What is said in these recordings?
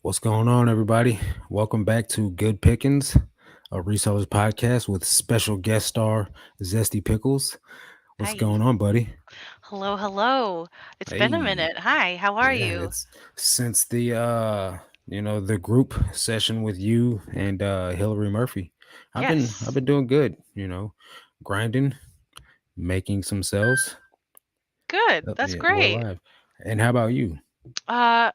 What's going on, everybody? Welcome back to Good Pickins, a resellers podcast with special guest star Zesty Pickles. What's Hi. going on, buddy? Hello, hello. It's been a Hey, minute. Hi, how are yeah, you? it's since the group session with you and Hillary Murphy. I've Yes. been doing good, grinding, making some sales. Good. That's Yeah, we're great. live. And how about you? Uh,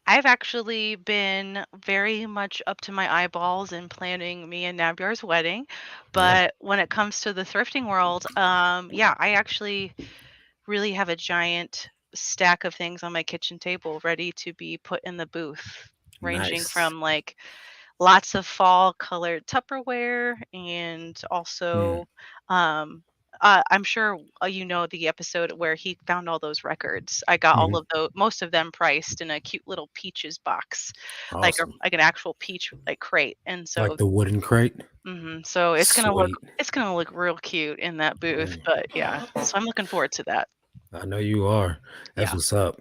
I've actually been very much up to my eyeballs in planning me and Nabyar's wedding, Yeah, but when it comes to the thrifting world, yeah, I actually really have a giant stack of things on my kitchen table ready to be put in the booth, ranging nice. from like lots of fall colored Tupperware and Hmm. also I'm sure you know the episode where he found all those records. I got all Hmm. of those, most of them priced in a cute little peaches box, Awesome. like an actual peach like crate. And Like so, the wooden crate. so Sweet. it's gonna look real cute in that booth. Hey. But yeah, so I'm looking forward to that. I know you are. That's Yeah. what's up.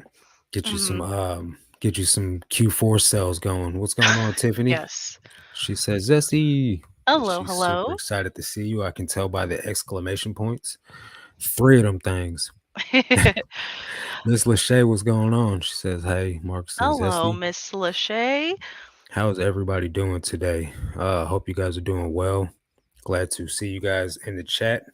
hmm Get you some Q4 sales going. What's going on, Tiffany? Yes. She says, Zesty. Hello, She's super hello. excited to see you. I can tell by the exclamation points. Three of them things. Miss Lachey, what's going on? She says, hey, Marcus and Hello, Zesty. Miss Lachey. How's everybody doing today? Hope you guys are doing well. Glad to see you guys in the chat.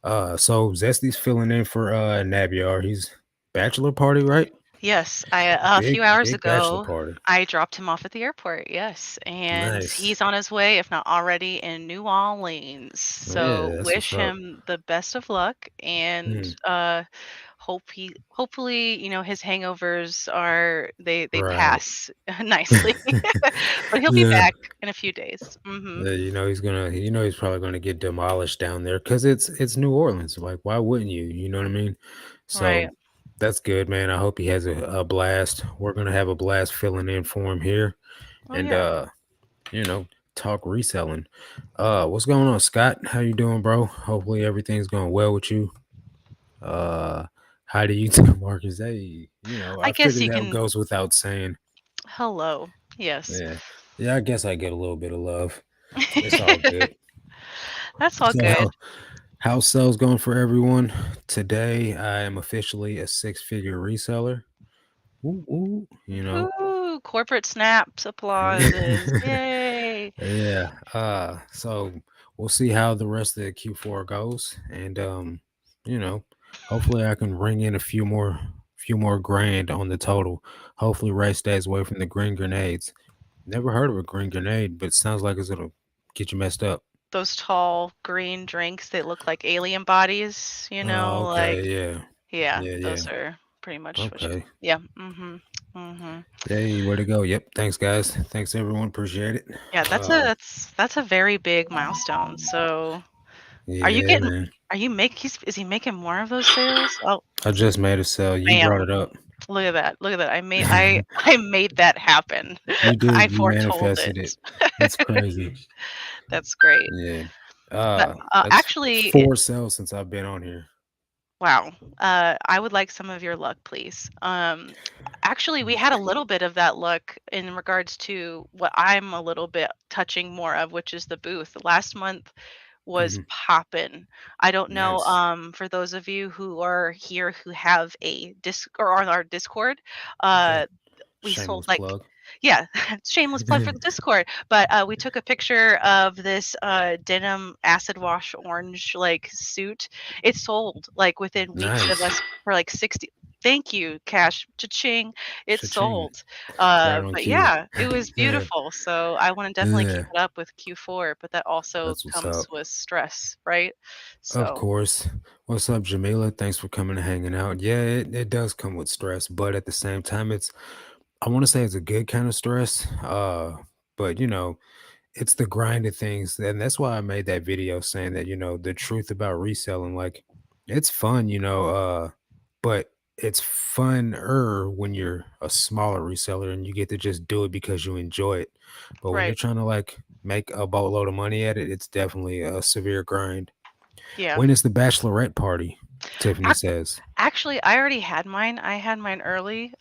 So Zesty's filling in for Nabiar. He's bachelor party, right? Yes, a few Big, hours big bachelor ago, party. I dropped him off at the airport. Yes, and Nice. he's on his way, if not already, in New Orleans. Yeah, So that's what's wish up. him the best of luck, and Mhm. hopefully, his hangovers are they Right. pass nicely. But he'll be Yeah. back in a few days. Yeah, he's probably gonna get demolished down there because it's New Orleans. Like, why wouldn't you? You know what I mean? Right. So that's good, man. I hope he has a blast. We're gonna have a blast filling in for him here Oh and yeah. you know, talk reselling. What's going on, Scott? How you doing, bro? Hopefully everything's going well with you. Uh, how do you do, Marcus? Hey, I I guess figured you that can. goes without saying. Hello. Yes. Yeah. Yeah, I guess I get a little bit of love. It's all good. That's all So good. how sales going for everyone? Today I am officially a six-figure reseller. Ooh, ooh, Woo! Corporate snaps, applauses. Yay! Yeah. So we'll see how the rest of the Q4 goes. And you know, hopefully I can ring in a few more grand on the total. Hopefully Ray stays away from the green grenades. Never heard of a green grenade, but it sounds like it's gonna get you messed up. Those tall green drinks that look like alien bodies, Oh, like okay, yeah. yeah, Yeah, yeah. those are pretty much what you Okay. yeah, mhm, mhm. Hey, where to go? Yep. Thanks, guys. Thanks, everyone. Appreciate it. Yeah, Uh, that's a very big milestone. So, are you yeah, getting man. are you make he's is he making more of those sales? Oh, I just made a sale. You brought bam. it up. Look at that. Look at that. I made that happen. You I did. You foretold it. manifested it. That's crazy. That's great. Yeah. But, That's actually, four sales since I've been on here. wow. I would like some of your luck, please. Actually, we had a little bit of that luck in regards to what I'm a little bit touching more of, which is the booth. Last month was Mhm. poppin'. I don't know, Nice. for those of you who are here who have a disc or on our Discord, Okay. we sold Shameless like plug. yeah, shameless plug for the Discord, but, we took a picture of this, denim acid wash orange, like, suit. It sold, like, within weeks of Nice. us for, like, 60. Thank you, Cash. Cha-ching. It Cha-ching. sold. Right on But cue. yeah, it was Yeah. beautiful, so I wanna definitely keep Yeah. it up with Q4, but that also That's what's comes up. with stress, right? Of So course. What's up, Jamila? Thanks for coming and hanging out. Yeah, it does come with stress, but at the same time, I want to say it's a good kind of stress. But it's the grind of things. And that's why I made that video saying that, the truth about reselling, like it's fun, but it's funner when you're a smaller reseller and you get to just do it because you enjoy it. But when you're right. trying to like make a boatload of money at it, it's definitely a severe grind. Yeah. When is the bachelorette party? Tiffany says. Actually, I already had mine. I had mine early,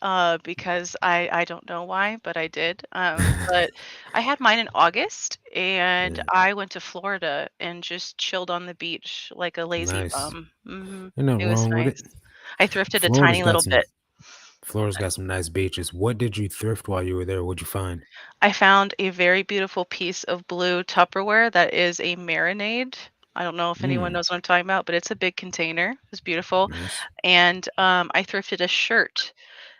because I don't know why, but I did. But I had mine in August, and Yeah, I went to Florida and just chilled on the beach like a lazy nice. bum. Ain't nothing It was wrong with it. nice. I thrifted a Florida's tiny got little some bit. Florida's got some nice beaches. What did you thrift while you were there? What'd you find? I found a very beautiful piece of blue Tupperware that is a marinade. I don't know if anyone Mm, knows what I'm talking about, but it's a big container. It's beautiful. nice. And I thrifted a shirt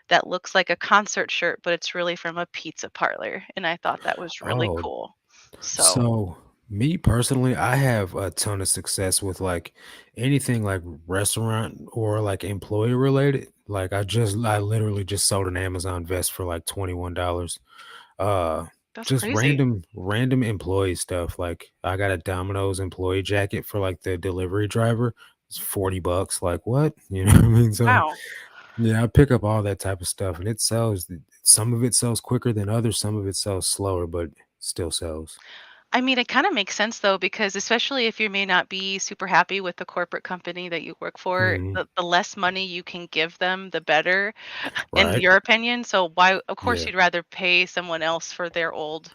that looks like a concert shirt, but it's really from a pizza parlor, and I thought that was really Oh, cool. So so me personally, I have a ton of success with like anything like restaurant or like employee related. Like I literally just sold an Amazon vest for like $21. Uh that's just crazy. random employee stuff. Like I got a Domino's employee jacket for like the delivery driver. It's $40. Like what? You know what I mean? So Wow. yeah, I pick up all that type of stuff and it sells. Some of it sells quicker than others, some of it sells slower, but still sells. I mean, it kind of makes sense though, because especially if you may not be super happy with the corporate company that you work for, Mhm. the less money you can give them, the better, in Right? your opinion. So why, of course, Yeah. you'd rather pay someone else for their old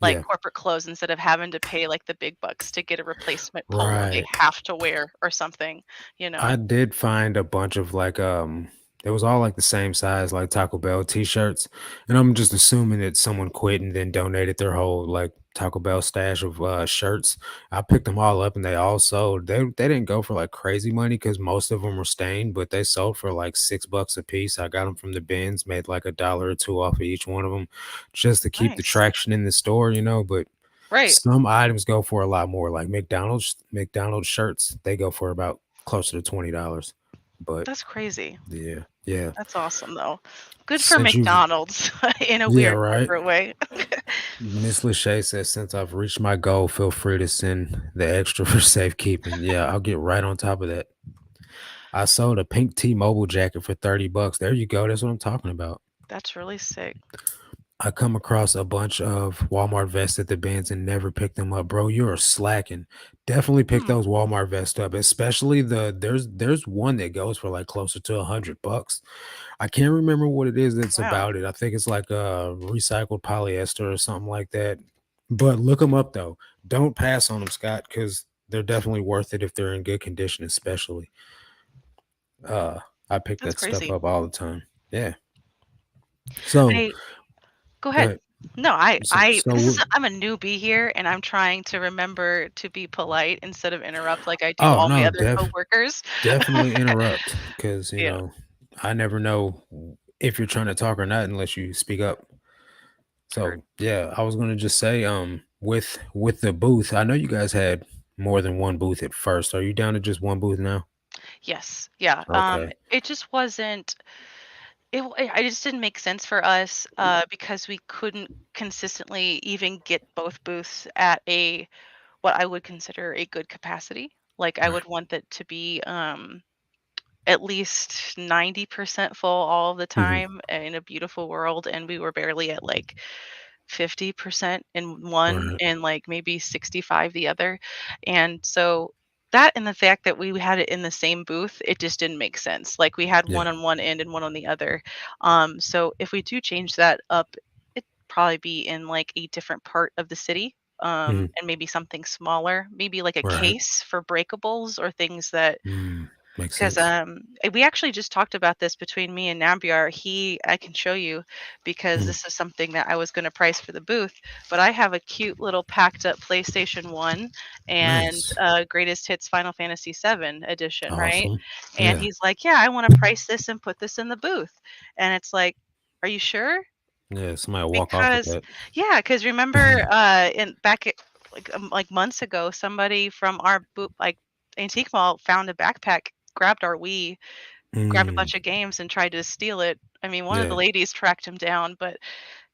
like Yeah. corporate clothes instead of having to pay like the big bucks to get a replacement polo they Right. have to wear or something, you I know? did find a bunch of like it was all like the same size like Taco Bell t-shirts. And I'm just assuming that someone quit and then donated their whole like Taco Bell stash of shirts. I picked them all up and they all sold. They didn't go for like crazy money because most of them were stained, but they sold for like $6 a piece. I got them from the bins, made like a dollar or two off of each one of them just to keep the Nice. traction in the store, you know, but Right. some items go for a lot more, like McDonald's shirts, they go for about closer to $20. But That's crazy. yeah, yeah. That's awesome, though. Good for Since you've McDonald's in a Yeah, weird right? corporate way. Miss Lachey says, "Since I've reached my goal, feel free to send the extra for safekeeping." Yeah, I'll get right on top of that. I sold a pink T-Mobile jacket for $30. There you go, that's what I'm talking about. That's really sick. I come across a bunch of Walmart vests at the bins and never pick them up, bro. You are slacking. Definitely pick Hmm, those Walmart vests up, especially there's one that goes for like closer to $100. I can't remember what it is that's wow. about it. I think it's like recycled polyester or something like that. But look them up though. Don't pass on them, Scott, because they're definitely worth it if they're in good condition, especially. Uh, I pick That's that stuff crazy. up all the time. Yeah. So I go go ahead. ahead. No, I So this is we're I'm a newbie here and I'm trying to remember to be polite instead of interrupt like I do oh all my no, other coworkers. definitely interrupt because Yeah, I never know if you're trying to talk or not unless you speak up. heard. So yeah, I was gonna just say, with the booth, I know you guys had more than one booth at first. Are you down to just one booth now? Yes. Yeah. Okay. It just wasn't I just didn't make sense for us because we couldn't consistently even get both booths at a what I would consider a good capacity. Like I Right. would want that to be at least 90% full all the Mhm. time in a beautiful world, and we were barely at like 50% in one Right. and like maybe 65 the other. And so that and the fact that we had it in the same booth, it just didn't make sense. Like we had one Yeah. on one end and one on the other. So if we do change that up, it'd probably be in like a different part of the city. Mhm. And maybe something smaller, maybe like a Right. case for breakables or things that Mm, makes because, sense. we actually just talked about this between me and Nambiar. I can show you because Mhm. this is something that I was gonna price for the booth, but I have a cute little packed up PlayStation 1 and, Nice. Greatest Hits Final Fantasy 7 edition, right? Awesome. And Yeah. he's like, "Yeah, I wanna price this and put this in the booth." And it's like, "Are you sure?" Yeah. Somebody walk off with Because that. yeah, because remember, in back at like months ago, somebody from our like, antique mall found a backpack, grabbed our Wii, grabbed a Mm, bunch of games and tried to steal it. I mean, one of the yeah. ladies tracked him down, but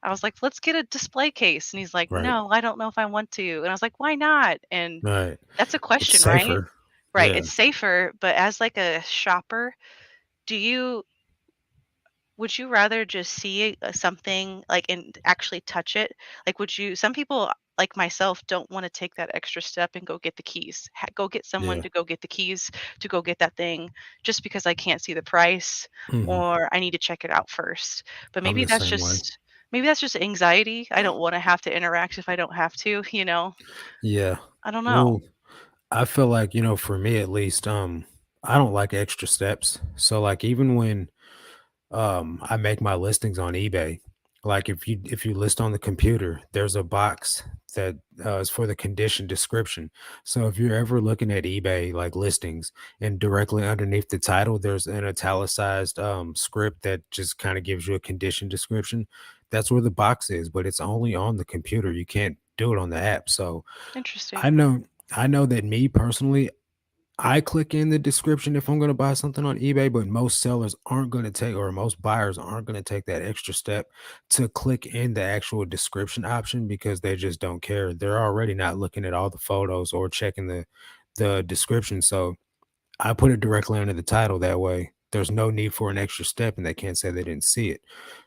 I was like, "Let's get a display case." And he's like, Right. "No, I don't know if I want to." And I was like, "Why not?" And Right. that's a It's question, right? safer. Right, Yeah. it's safer, but as like a shopper, do you would you rather just see something like and actually touch it? Like would you some people like myself, don't want to take that extra step and go get the keys. Go get someone Yeah. to go get the keys to go get that thing just because I can't see the price Mhm. or I need to check it out first. But I'm the same way. maybe that's just anxiety. I don't want to have to interact if I don't have to, you know. Yeah. I don't know. Well, I feel like, for me at least, I don't like extra steps. So like even when I make my listings on eBay, like if you list on the computer, there's a box that is for the condition description. So if you're ever looking at eBay like listings and directly underneath the title there's an italicized script that just kind of gives you a condition description, that's where the box is, but it's only on the computer. You can't do it on the app. So I Interesting. know I know that me personally, I click in the description if I'm going to buy something on eBay, but most sellers aren't going to take, or most buyers aren't going to take that extra step to click in the actual description option because they just don't care. They're already not looking at all the photos or checking the description. So I put it directly under the title that way. There's no need for an extra step and they can't say they didn't see it.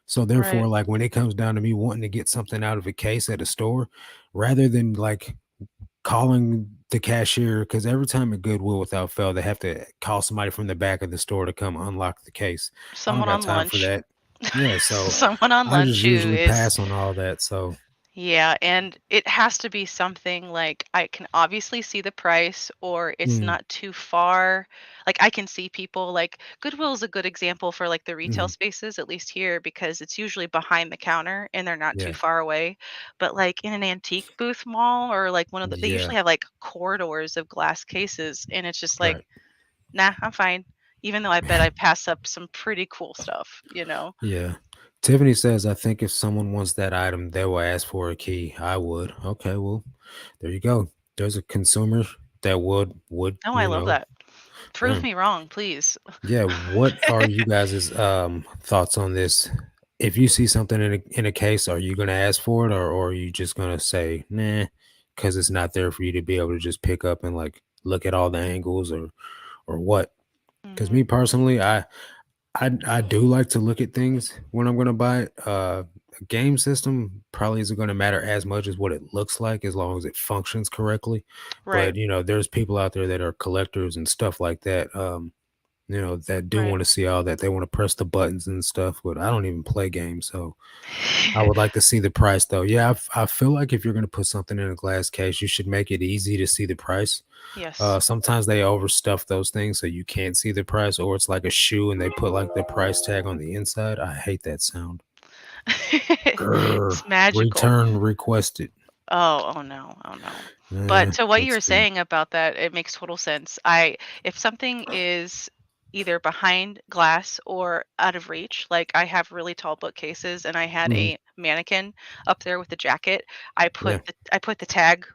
So Right. therefore, like when it comes down to me wanting to get something out of a case at a store, rather than like calling the cashier, because every time at Goodwill without fail, they have to call somebody from the back of the store to come unlock the case. I don't Someone got on time for lunch. that. Yeah, so Someone on I just lunch who usually is pass on all that. So, yeah, and it has to be something like I can obviously see the price or it's mm, not too far. Like I can see people like Goodwill is a good example for like the retail mhm, spaces, at least here, because it's usually behind the counter and they're not too yeah, far away. But like in an antique booth mall or like one of they yeah, usually have like corridors of glass cases and it's just like, right. nah, I'm fine. Even though I bet I pass up some pretty cool stuff, you know? Yeah. Tiffany says, I think if someone wants that item, they will ask for a key. I would. Okay, well, there you go. There's a consumer that would, Oh, I love that. Prove yeah. me wrong, please. Yeah, what are you guys' thoughts on this? If you see something in a case, are you gonna ask for it, or are you just gonna say, nah, because it's not there for you to be able to just pick up and like look at all the angles, or what? Because Mhm. me personally, I do like to look at things when I'm gonna buy it. A game system probably isn't gonna matter as much as what it looks like as long as it functions correctly. Right, But there's people out there that are collectors and stuff like that. That do right. wanna see all that. They wanna press the buttons and stuff, but I don't even play games, so I would like to see the price, though. Yeah, I feel like if you're gonna put something in a glass case, you should make it easy to see the price. Yes. Sometimes they overstuff those things so you can't see the price, or it's like a shoe and they put, like, the price tag on the inside. I hate that sound. Grr. It's magical. Return requested. Oh, oh no, oh no. But Eh, to what you let's were see. saying about that, it makes total sense. If something is either behind glass or out of reach, like I have really tall bookcases and I had Mhm. a mannequin up there with the jacket, Yeah. I put the tag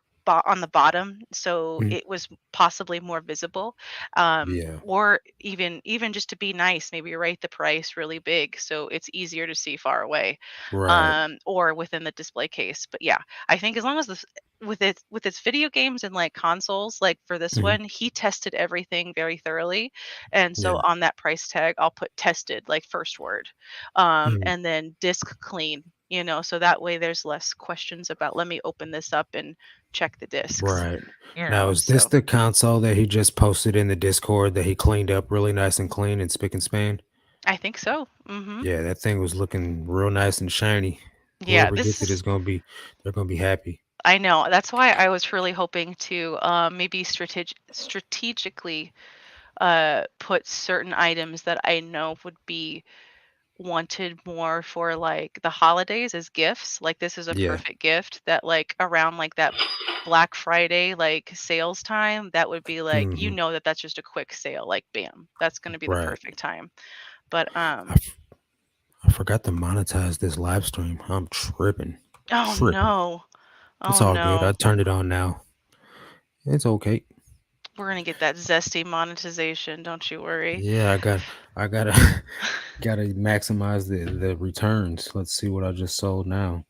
on the bottom so Mhm. it was possibly more visible. Yeah. Or even just to be nice, maybe write the price really big so it's easier to see far away Right. or within the display case. But yeah, I think as long as this with its video games and like consoles, like for this Mhm. one, he tested everything very thoroughly. And so Yeah. on that price tag, I'll put tested like first word. Mhm. And then disk clean, so that way there's less questions about let me open this up and check the discs, Right. Now, is this so the console that he just posted in the Discord that he cleaned up really nice and clean and spick and span? I think so. Hmm. Yeah, that thing was looking real nice and shiny. Yeah, Whoever this gets it is is gonna be they're gonna be happy. I know. That's why I was really hoping to maybe strategically put certain items that I know would be wanted more for like the holidays as gifts. Like this is a Yeah. perfect gift that like around like that Black Friday like sales time, that would be like Mhm. that that's just a quick sale. Like bam, that's going to be the Right. perfect time. But I f I forgot to monetize this live stream. I'm tripping. oh Tripping. no. It's Oh all good. I no. turned it on now. It's okay. We're going to get that zesty monetization, don't you worry. Yeah, I gotta gotta maximize the returns. Let's see what I just sold now.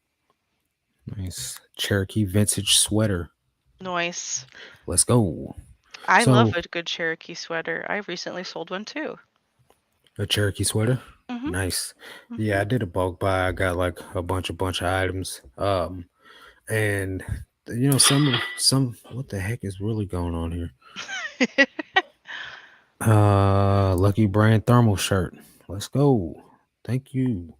Nice Cherokee vintage sweater. Noise. Let's go. I love So, a good Cherokee sweater. I recently sold one too. a Cherokee sweater? Mhm. Nice. Yeah, Mhm. I did a bulk buy. I got like a bunch of items. And some what the heck is really going on here? Lucky Brand thermal shirt. Let's go. Thank you.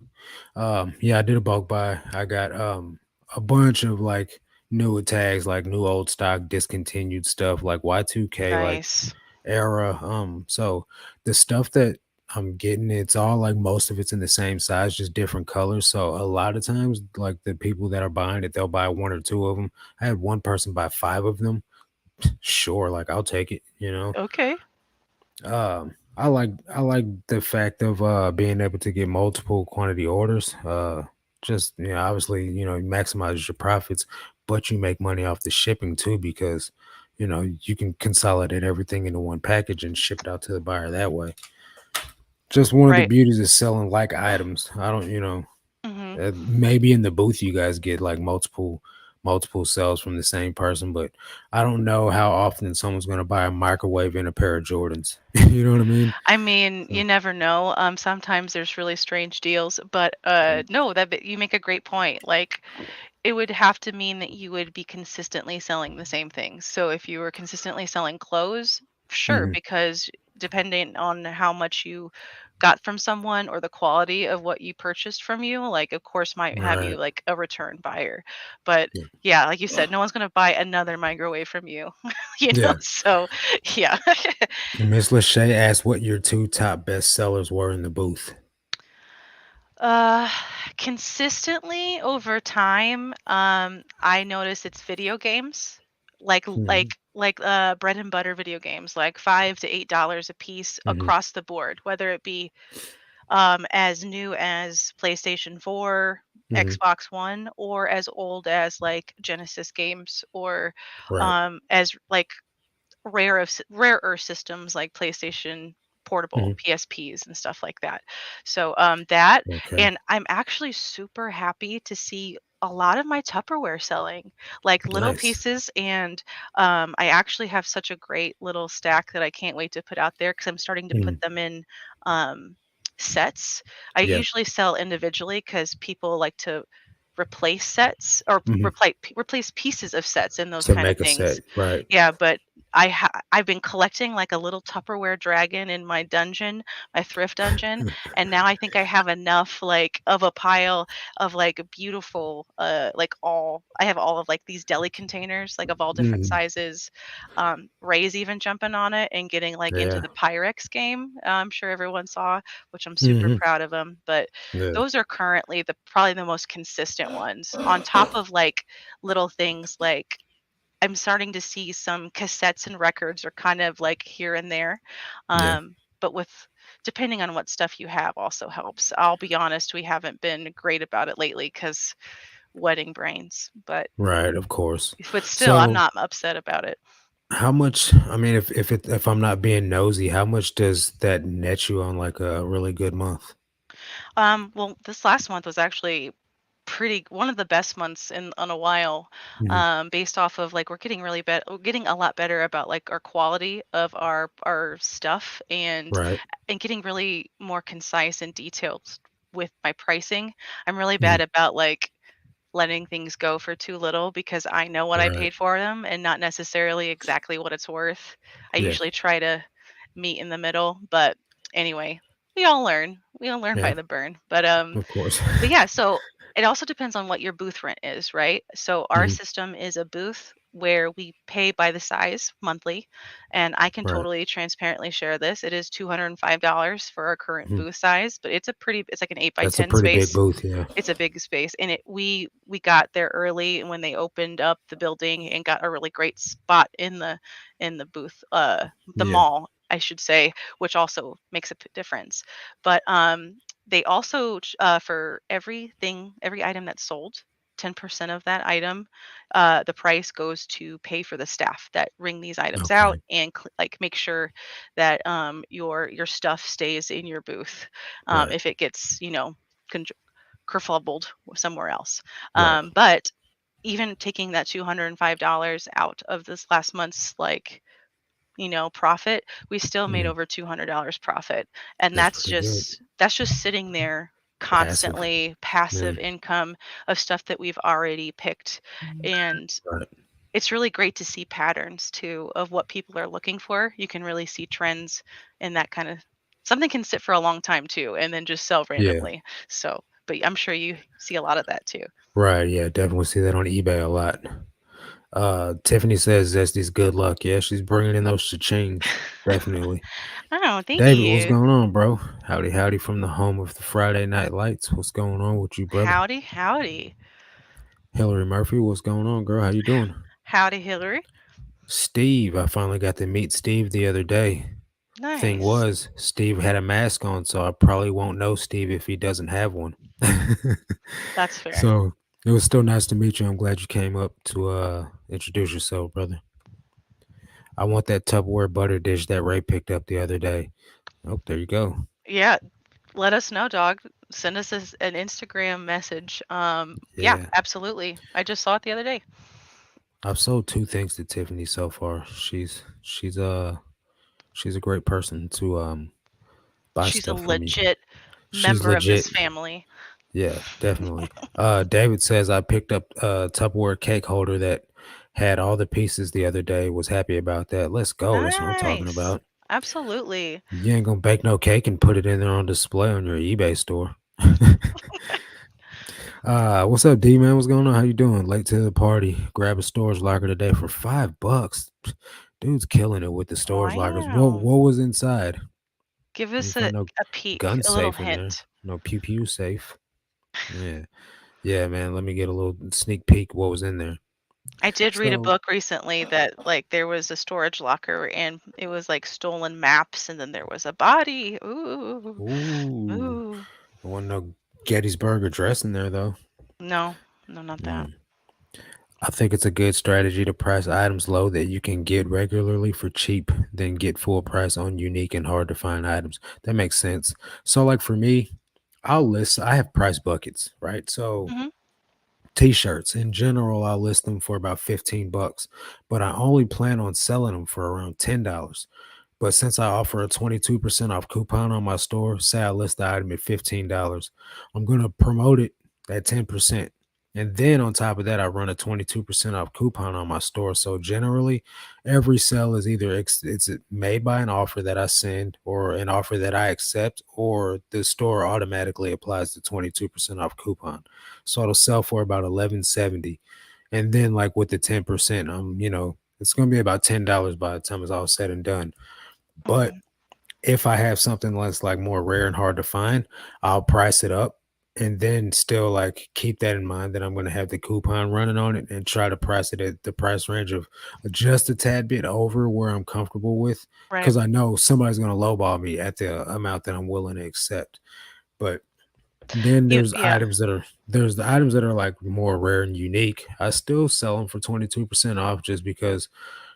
Yeah, I did a bulk buy. I got a bunch of like newer tags, like new old stock, discontinued stuff, like Y2K, like Nice. era. So the stuff that I'm getting, it's all like most of it's in the same size, just different colors. So a lot of times, like the people that are buying it, they'll buy one or two of them. I had one person buy five of them. Sure, like I'll take it, you know. Okay. I like the fact of being able to get multiple quantity orders. Just obviously, it maximizes your profits, but you make money off the shipping too because you can consolidate everything into one package and ship it out to the buyer that way. Just one of the Right. beauties of selling like items. I don't, Mhm. maybe in the booth you guys get like multiple sales from the same person, but I don't know how often someone's going to buy a microwave and a pair of Jordans. You know what I mean? I mean, you So, never know. Sometimes there's really strange deals, but no, you make a great point. Like, it would have to mean that you would be consistently selling the same things. So if you were consistently selling clothes, sure, mhm, because depending on how much you got from someone or the quality of what you purchased from you, like of course might have you right. like a return buyer. But Yeah. yeah, like you said, no one's going to buy another microwave from you, Yeah. So yeah. Miss Lachey asked what your two top best sellers were in the booth. Uh, Consistently over time, I notice it's video games, Mhm, bread and butter video games, like $5 to $8 a piece mhm, across the board, whether it be as new as PlayStation 4, mhm. Xbox One, or as old as like Genesis games, or Right. as like rarer systems like PlayStation Portable, Mhm. PSPs, and stuff like that. So that, Okay. and I'm actually super happy to see a lot of my Tupperware selling, like little Nice. pieces, and I actually have such a great little stack that I can't wait to put out there because I'm starting to put Mhm. them in um, sets. I Yeah. usually sell individually because people like to replace sets or Mhm. replace pieces of sets and those To kind of make a things. set. Right. Yeah, but I've been collecting like a little Tupperware dragon in my dungeon, my thrift dungeon, and now I think I have enough like of a pile of like beautiful like all I have all of like these deli containers like of all different Mhm. sizes. Ray's even jumping on it and getting like into Yeah. the Pyrex game. I'm sure everyone saw, which I'm super Mhm. proud of him. But Yeah. those are currently the probably the most consistent ones. On top of like little things like I'm starting to see some cassettes and records are kind of like here and there. Yeah. But with depending on what stuff you have also helps. I'll be honest, we haven't been great about it lately because wedding brains. Right, of course. But still, I'm So, not upset about it. how much I mean, if I'm not being nosy, how much does that net you on, like, a really good month? Well, this last month was actually pretty one of the best months in a while, Mhm. based off of like we're getting a lot better about like our quality of our stuff and Right. getting really more concise and detailed with my pricing. I'm really Mhm. bad about like letting things go for too little because I know what I Right. paid for them and not necessarily exactly what it's worth. I Yeah. usually try to meet in the middle, but anyway, we all learn. We all learn by Yeah, the burn. of course. But yeah, so it also depends on what your booth rent is, right? So our Mhm. system is a booth where we pay by the size monthly, and I can Right. totally transparently share this. It is $205 for our current Mhm. booth size, but it's like an 8 by That's a 10 pretty big space. booth, yeah. It's a big space, and we got there early when they opened up the building and got a really great spot in the booth, the Yeah. mall, I should say, which also makes a difference. But they also for every item that's sold, 10% of that item, the price goes to pay for the staff that ring these items out Okay. and like make sure that your stuff stays in your booth Right. if it gets kerfluffled somewhere else. Right. But even taking that $205 out of this last month's like profit, we still made Mhm. over $200 profit, and That's pretty good. that's just sitting there. Passive. constantly Yeah. passive income of stuff that we've already picked. And Right. it's really great to see patterns too of what people are looking for. You can really see trends in that kind of something can sit for a long time too and then just sell Yeah. randomly. So, but I'm sure you see a lot of that too. Right. Yeah. Definitely see that on eBay a lot. Tiffany says that's this good luck. Yeah, she's bringing in those cha-chings. Definitely. Oh, thank David, what's you. going on, bro? Howdy, howdy from the home of the Friday Night Lights. What's going on with you, brother? Howdy, howdy. Hillary Murphy, what's going on, girl? How you doing? Howdy, Hillary. Steve, I finally got to meet Steve the other day. Thing Nice. was, Steve had a mask on, so I probably won't know Steve if he doesn't have one. That's fair. So it was still nice to meet you. I'm glad you came up to introduce yourself, brother. I want that Tupperware butter dish that Ray picked up the other day. Oh, there you go. Yeah, let us know, dog. Send us an Instagram message. Yeah, Yeah. absolutely. I just saw it the other day. I've sold two things to Tiffany so far. She's a great person to buy She's a stuff from you. legit She's member of legit. this family. Yeah, definitely. David says I picked up a Tupperware cake holder that had all the pieces the other day. Was happy about that. Let's go. That's what I'm talking Nice. about. Absolutely. You ain't gonna bake no cake and put it in there on display on your eBay store. What's up, D man? What's going on? How you doing? Late to the party. Grab a storage locker today for $5. Dude's killing it with the storage lockers. Wow. What was inside? Give You us find no a peek, gun a little safe in there. hint. No pew pew safe. Yeah. Yeah, man. Let me get a little sneak peek what was in there. I did read a So, book recently that like there was a storage locker and it was like stolen maps and then there was a body. Ooh. ooh, Ooh. I want no Gettysburg address in there though. No. No, not that. Mm. I think it's a good strategy to price items low that you can get regularly for cheap, then get full price on unique and hard to find items. That makes sense. So, like for me, I have price buckets, right? So, Mhm. t-shirts in general, I'll list them for about 15 bucks, but I only plan on selling them for around $10. But since I offer a 22% off coupon on my store, say I list the item at $15, I'm going to promote it at 10%. And then on top of that, I run a 22% off coupon on my store. So generally, every sale is either it's made by an offer that I send or an offer that I accept, or the store automatically applies the 22% off coupon. So it'll sell for about 11.70. And then like with the 10%, it's going to be about $10 by the time it's all said and done. But Mhm. if I have something that's like more rare and hard to find, I'll price it up and then still like keep that in mind that I'm going to have the coupon running on it and try to price it at the price range of just a tad bit over where I'm comfortable with, Right. because I know somebody's going to lowball me at the amount that I'm willing to accept. But then Yeah. there's the items that are like more rare and unique. I still sell them for 22% off just because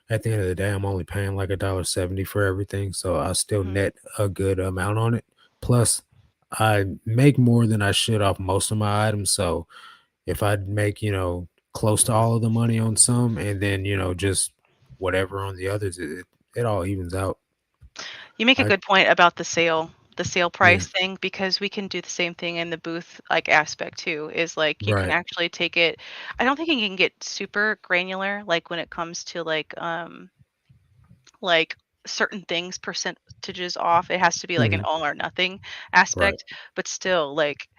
at the end of the day, I'm only paying like $1.70 for everything, so I still Mhm. net a good amount on it. Plus, I make more than I should off most of my items, so if I make, close to all of the money on some and then, just whatever on the others, it all evens out. You make a I good point about the sale Yeah, price thing because we can do the same thing in the booth like aspect too. Is like you can right. actually take it. I don't think you can get super granular like when it comes to like certain things percentages off. It has to be like an Mhm. all or nothing Right. aspect, but still like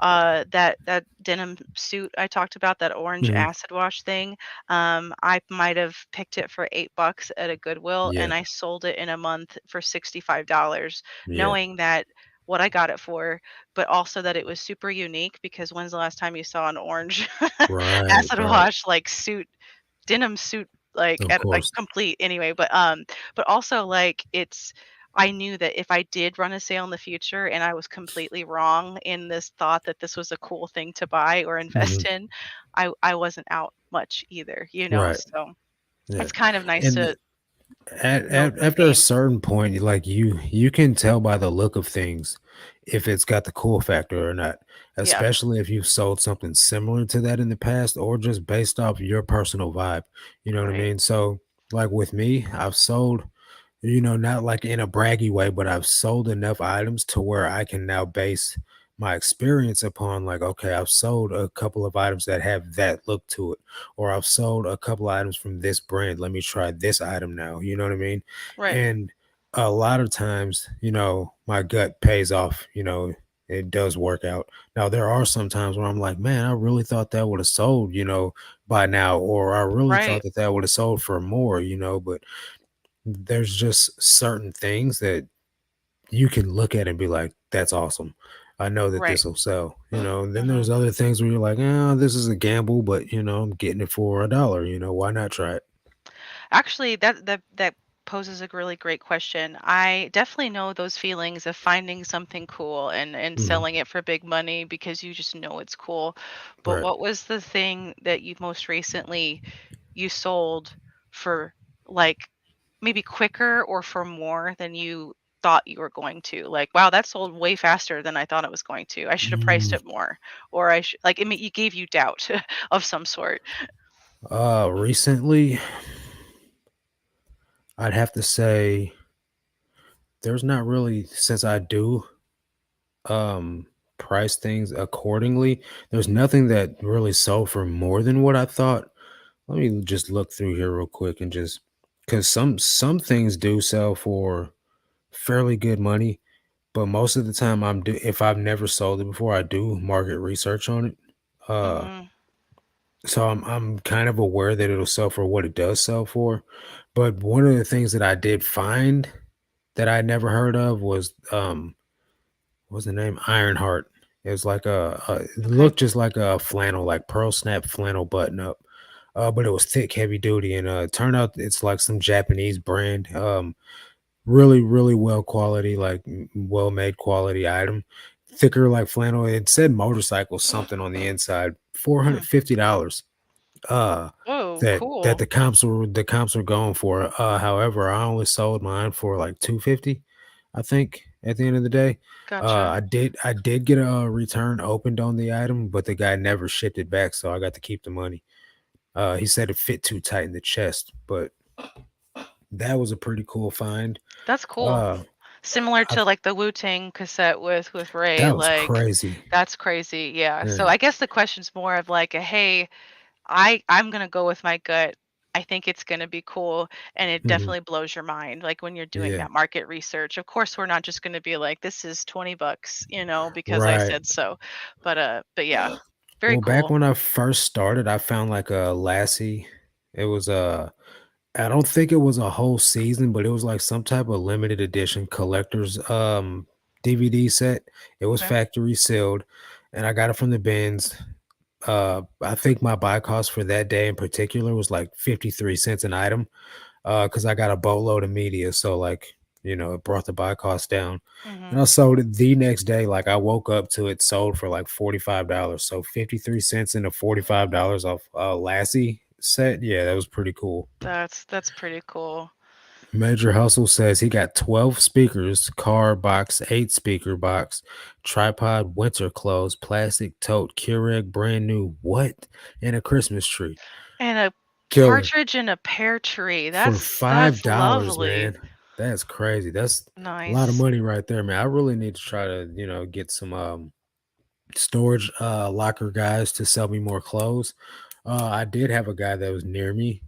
that denim suit I talked about, that orange Mhm. acid wash thing, I might have picked it for $8 at a Goodwill Yeah, and I sold it in a month for $65, yeah. knowing that what I got it for, but also that it was super unique because when's the last time you saw an orange Right, acid right. wash like suit denim suit like Of at like course. complete anyway, but also like it's I knew that if I did run a sale in the future and I was completely wrong in this thought that this was a cool thing to buy or invest Mhm. in, I wasn't out much either, you know. Right. So Yeah. it's kind of nice And to know those after a games. certain point, like you can tell by the look of things if it's got the cool factor or not, Yeah, especially if you've sold something similar to that in the past or just based off your personal vibe. You know what I right. mean? So, like with me, I've sold, not like in a braggy way, but I've sold enough items to where I can now base my experience upon like, okay, I've sold a couple of items that have that look to it, or I've sold a couple items from this brand. Let me try this item now. You know what I mean? Right. And a lot of times, my gut pays off. It does work out. Now there are some times where I'm like, man, I really thought that would have sold, by now, or I really Right. thought that that would have sold for more, but there's just certain things that you can look at and be like, "That's awesome. I know that Right. this will sell," and then Mhm. there's other things where you're like, "Oh, this is a gamble, but, I'm getting it for a dollar, why not try it?" Actually, that poses a really great question. I definitely know those feelings of finding something cool and Mhm. selling it for big money because you just know it's cool. But Right. what was the thing that you most recently you sold for, like, maybe quicker or for more than you thought you were going to? Like, wow, that sold way faster than I thought it was going to. I should have priced Mm, it more. Or I should, like, I mean, you gave you doubt of some sort. recently, I'd have to say there's not really, since I do, um, price things accordingly, there's nothing that really sold for more than what I thought. Let me just look through here real quick and just, because some things do sell for fairly good money, but most of the time if I've never sold it before, I do market research on it. Uh Mhm. so I'm kind of aware that it'll sell for what it does sell for. But one of the things that I did find that I never heard of was what's the name? Ironheart. It was like it Okay. looked just like a flannel, like pearl snap flannel button up. But it was thick, heavy duty, and it turned out it's like some Japanese brand. Really, really well quality, like well made quality item. Thicker like flannel. It said motorcycle something on the inside. Hmm. $450. Uh Oh, that cool. the comps were going for. However, I only sold mine for like 250, I think, at the end of the day. Gotcha. I did get a return opened on the item, but the guy never shipped it back, so I got to keep the money. He said it fit too tight in the chest, but that was a pretty cool find. That's cool. Uh Similar I to, like, the Wu-Tang cassette with Ray, That was like, crazy. that's crazy, yeah. So Yeah. I guess the question's more of like, "Hey, I'm gonna go with my gut. I think it's gonna be cool," and it Mhm. definitely blows your mind, like, when you're doing Yeah. that market research. Of course, we're not just gonna be like, "This is 20 bucks," because I Right. said so. But yeah, very Well, back cool. when I first started, I found like a Lassie. It was I don't think it was a whole season, but it was like some type of limited edition collector's DVD set. It was Okay. factory sealed, and I got it from the bins. I think my buy cost for that day in particular was like 53 cents an item. Because I got a boatload of media, so, like, it brought the buy cost down, and Mhm. I sold it the next day, like, I woke up to it sold for, like, $45, so 53 cents into $45 off a Lassie set, yeah, that was pretty cool. That's pretty cool. Major Hustle says he got 12 speakers, car box, 8 speaker box, tripod, winter clothes, plastic tote, Keurig brand new, what? And a Christmas tree. And a Killer. partridge in a pear tree. For That's $5, lovely. man. That's crazy. That's a lot of Nice. money right there, man. I really need to try to, get some storage locker guys to sell me more clothes. I did have a guy that was near me,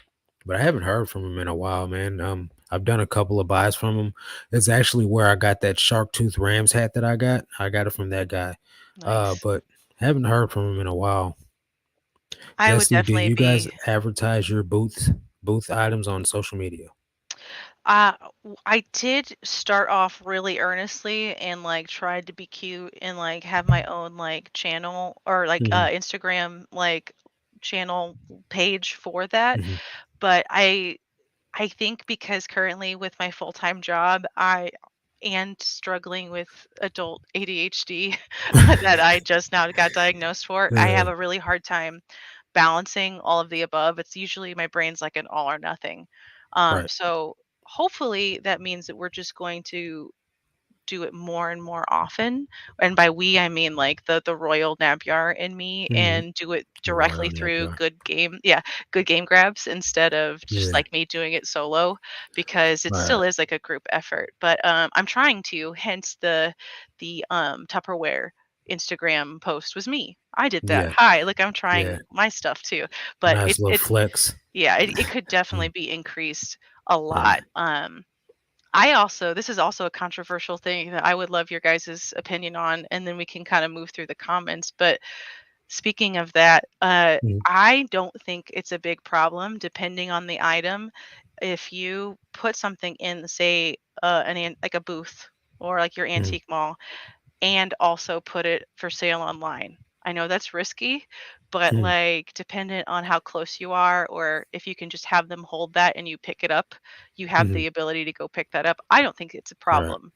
but I haven't heard from him in a while, man. I've done a couple of buys from him. It's actually where I got that shark tooth Rams hat that I got. I got it from that guy. Nice. But haven't heard from him in a while. I would Destiny, do definitely you guys be advertise your booth items on social media? I did start off really earnestly and, like, tried to be cute and, like, have my own, like, channel or, like, Mhm, Instagram, like, channel page for that, mhm. but I think because currently with my full-time job, I and struggling with adult ADHD that I just now got diagnosed for, I Yeah, have a really hard time balancing all of the above. It's usually my brain's like an all or nothing. right. So hopefully that means that we're just going to do it more and more often. And by we, I mean like the royal Nabyar in me, Mhm. and do it directly Royal through Nebula. good game grabs instead of just Yeah, like me doing it solo, because it right. still is like a group effort. But I'm trying to, hence the Tupperware Instagram post was me. I did that. Yeah. Hi, look, I'm Yeah. trying my stuff too. But Nice little flex. yeah, it could definitely Mm, be increased a right. lot. I also this is also a controversial thing that I would love your guys' opinion on, and then we can kind of move through the comments. But speaking of that, Mhm, I don't think it's a big problem depending on the item. If you put something in, say, like a booth or like your mhm, antique mall, and also put it for sale online. I know that's risky, but mhm, like dependent on how close you are, or if you can just have them hold that and you pick it up, you have mhm. the ability to go pick that up. I don't think it's a Right. problem.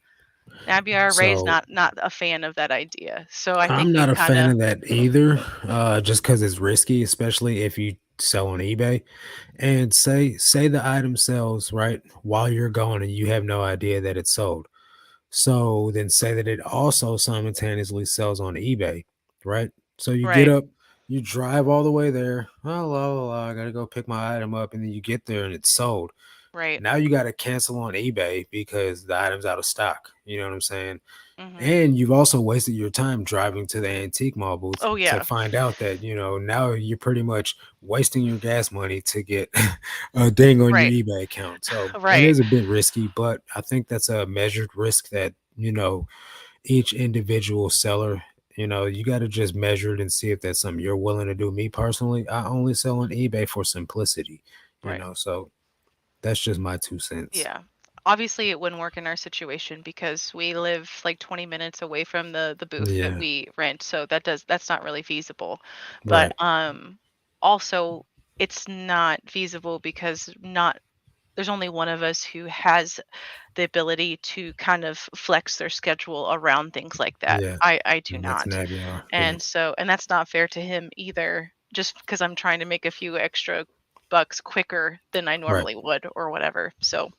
Abbyar Ray is So not a fan of that idea. So I I'm think it not a kind fan of of that either, just because it's risky, especially if you sell on eBay. And say the item sells right while you're gone, and you have no idea that it's sold. So then say that it also simultaneously sells on eBay, right? So you get right, up, you drive all the way there. Oh, la, la, la, I gotta go pick my item up, and then you get there and it's sold. right. Now you gotta cancel on eBay because the item's out of stock. You know what I'm saying? Hmm. And you've also wasted your time driving to the antique mall booth Oh to yeah, find out that, now you're pretty much wasting your gas money to get a ding on your right, eBay account. So it right, is a bit risky, but I think that's a measured risk that, each individual seller, you got to just measure it and see if that's something you're willing to do. Me personally, I only sell on eBay for simplicity, right. so that's just my 2 cents. Yeah. Obviously, it wouldn't work in our situation because we live like 20 minutes away from the booth that Yeah, we rent, so that's not really feasible. But right. also it's not feasible because not there's only one of us who has the ability to kind of flex their schedule around things like that. Yeah. I do And that's an not. ABR. Yeah. And that's not fair to him either, just because I'm trying to make a few extra bucks quicker than I Right. normally would or whatever. So,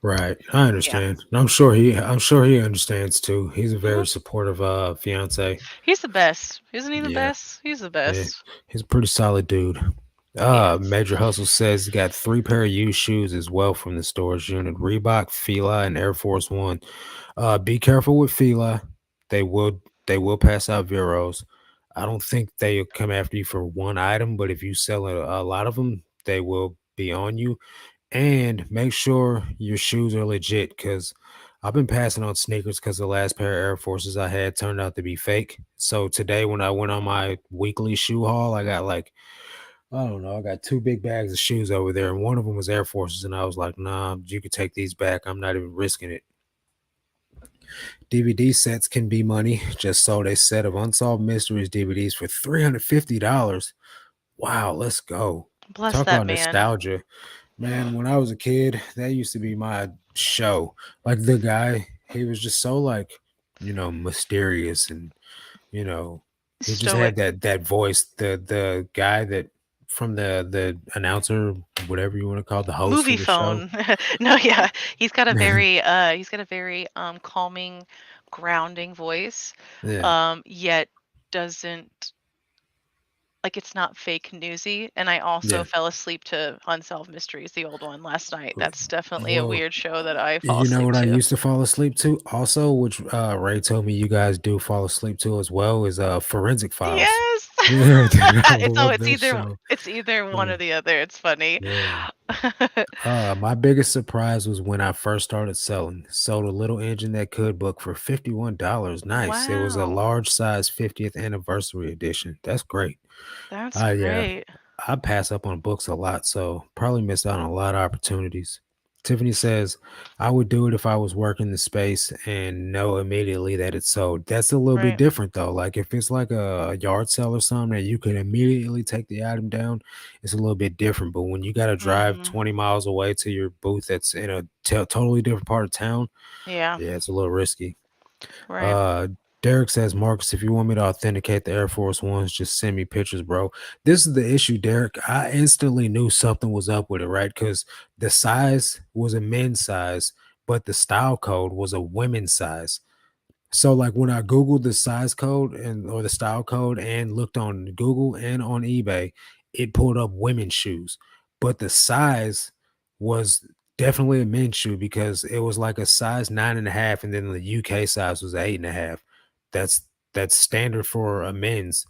Right. I yeah. understand. And I'm sure he understands too. He's a Mhm. very supportive fiance. He's the best. Isn't he the Yeah. best? He's the Yeah. best. He's a pretty solid dude. Yes. Major Hustle says he got 3 pair of used shoes as well from the storage unit. Reebok, Fila, and Air Force One. Be careful with Fila. They will pass out Veros. I don't think they'll come after you for one item, but if you sell a lot of them, they will be on you. And make sure your shoes are legit because I've been passing on sneakers because the last pair of Air Forces I had turned out to be fake. So today, when I went on my weekly shoe haul, I got like, I don't know, I got 2 big bags of shoes over there, and one of them was Air Forces. And I was like, nah, you can take these back. I'm not even risking it. DVD sets can be money. Just sold a set of Unsolved Mysteries DVDs for $350. Wow, let's go. Bless Talk that about man. nostalgia. Man, when I was a kid, that used to be my show. Like the guy, he was just so like, mysterious and, you know, he just Stoic. had that voice. The guy that from the announcer, whatever you want to call it, the host Movie of the show. phone. No, yeah. He's got a very calming, grounding voice. Yeah, Yet doesn't like it's not fake newsy. And I also yeah. fell asleep to Unsolved Mysteries, the old one last night. That's definitely a Well, weird show that I fall you know asleep what I to. used to fall asleep to also, which Ray told me you guys do fall asleep to as well, is Forensic Files. Yes. Yeah, dude, I It's oh, love that show. it's either one Yeah, or the other. It's funny. yeah. My biggest surprise was when I first started selling. Sold a little engine that could book for $51. Nice. It was a Wow. large size 50th anniversary edition. That's great. That's Yeah, great. I pass up on books a lot, so probably miss out on a lot of opportunities. Tiffany says, I would do it if I was working the space and know immediately that it's sold. That's a little bit Right. different though. Like if it's like a yard sale or something that you can immediately take the item down, it's a little bit different. But when you got to drive Mhm. 20 miles away to your booth that's in a totally different part of town, Yeah. yeah, it's a little risky. Right. Uh, Derek says, Marcus, if you want me to authenticate the Air Force Ones, just send me pictures, bro. This is the issue, Derek. I instantly knew something was up with it, right? Because the size was a men's size, but the style code was a women's size. So like when I Googled the size code and or the style code and looked on Google and on eBay, it pulled up women's shoes. But the size was definitely a men's shoe because it was like a size 9.5, and then the UK size was 8.5. That's that's standard for a men's.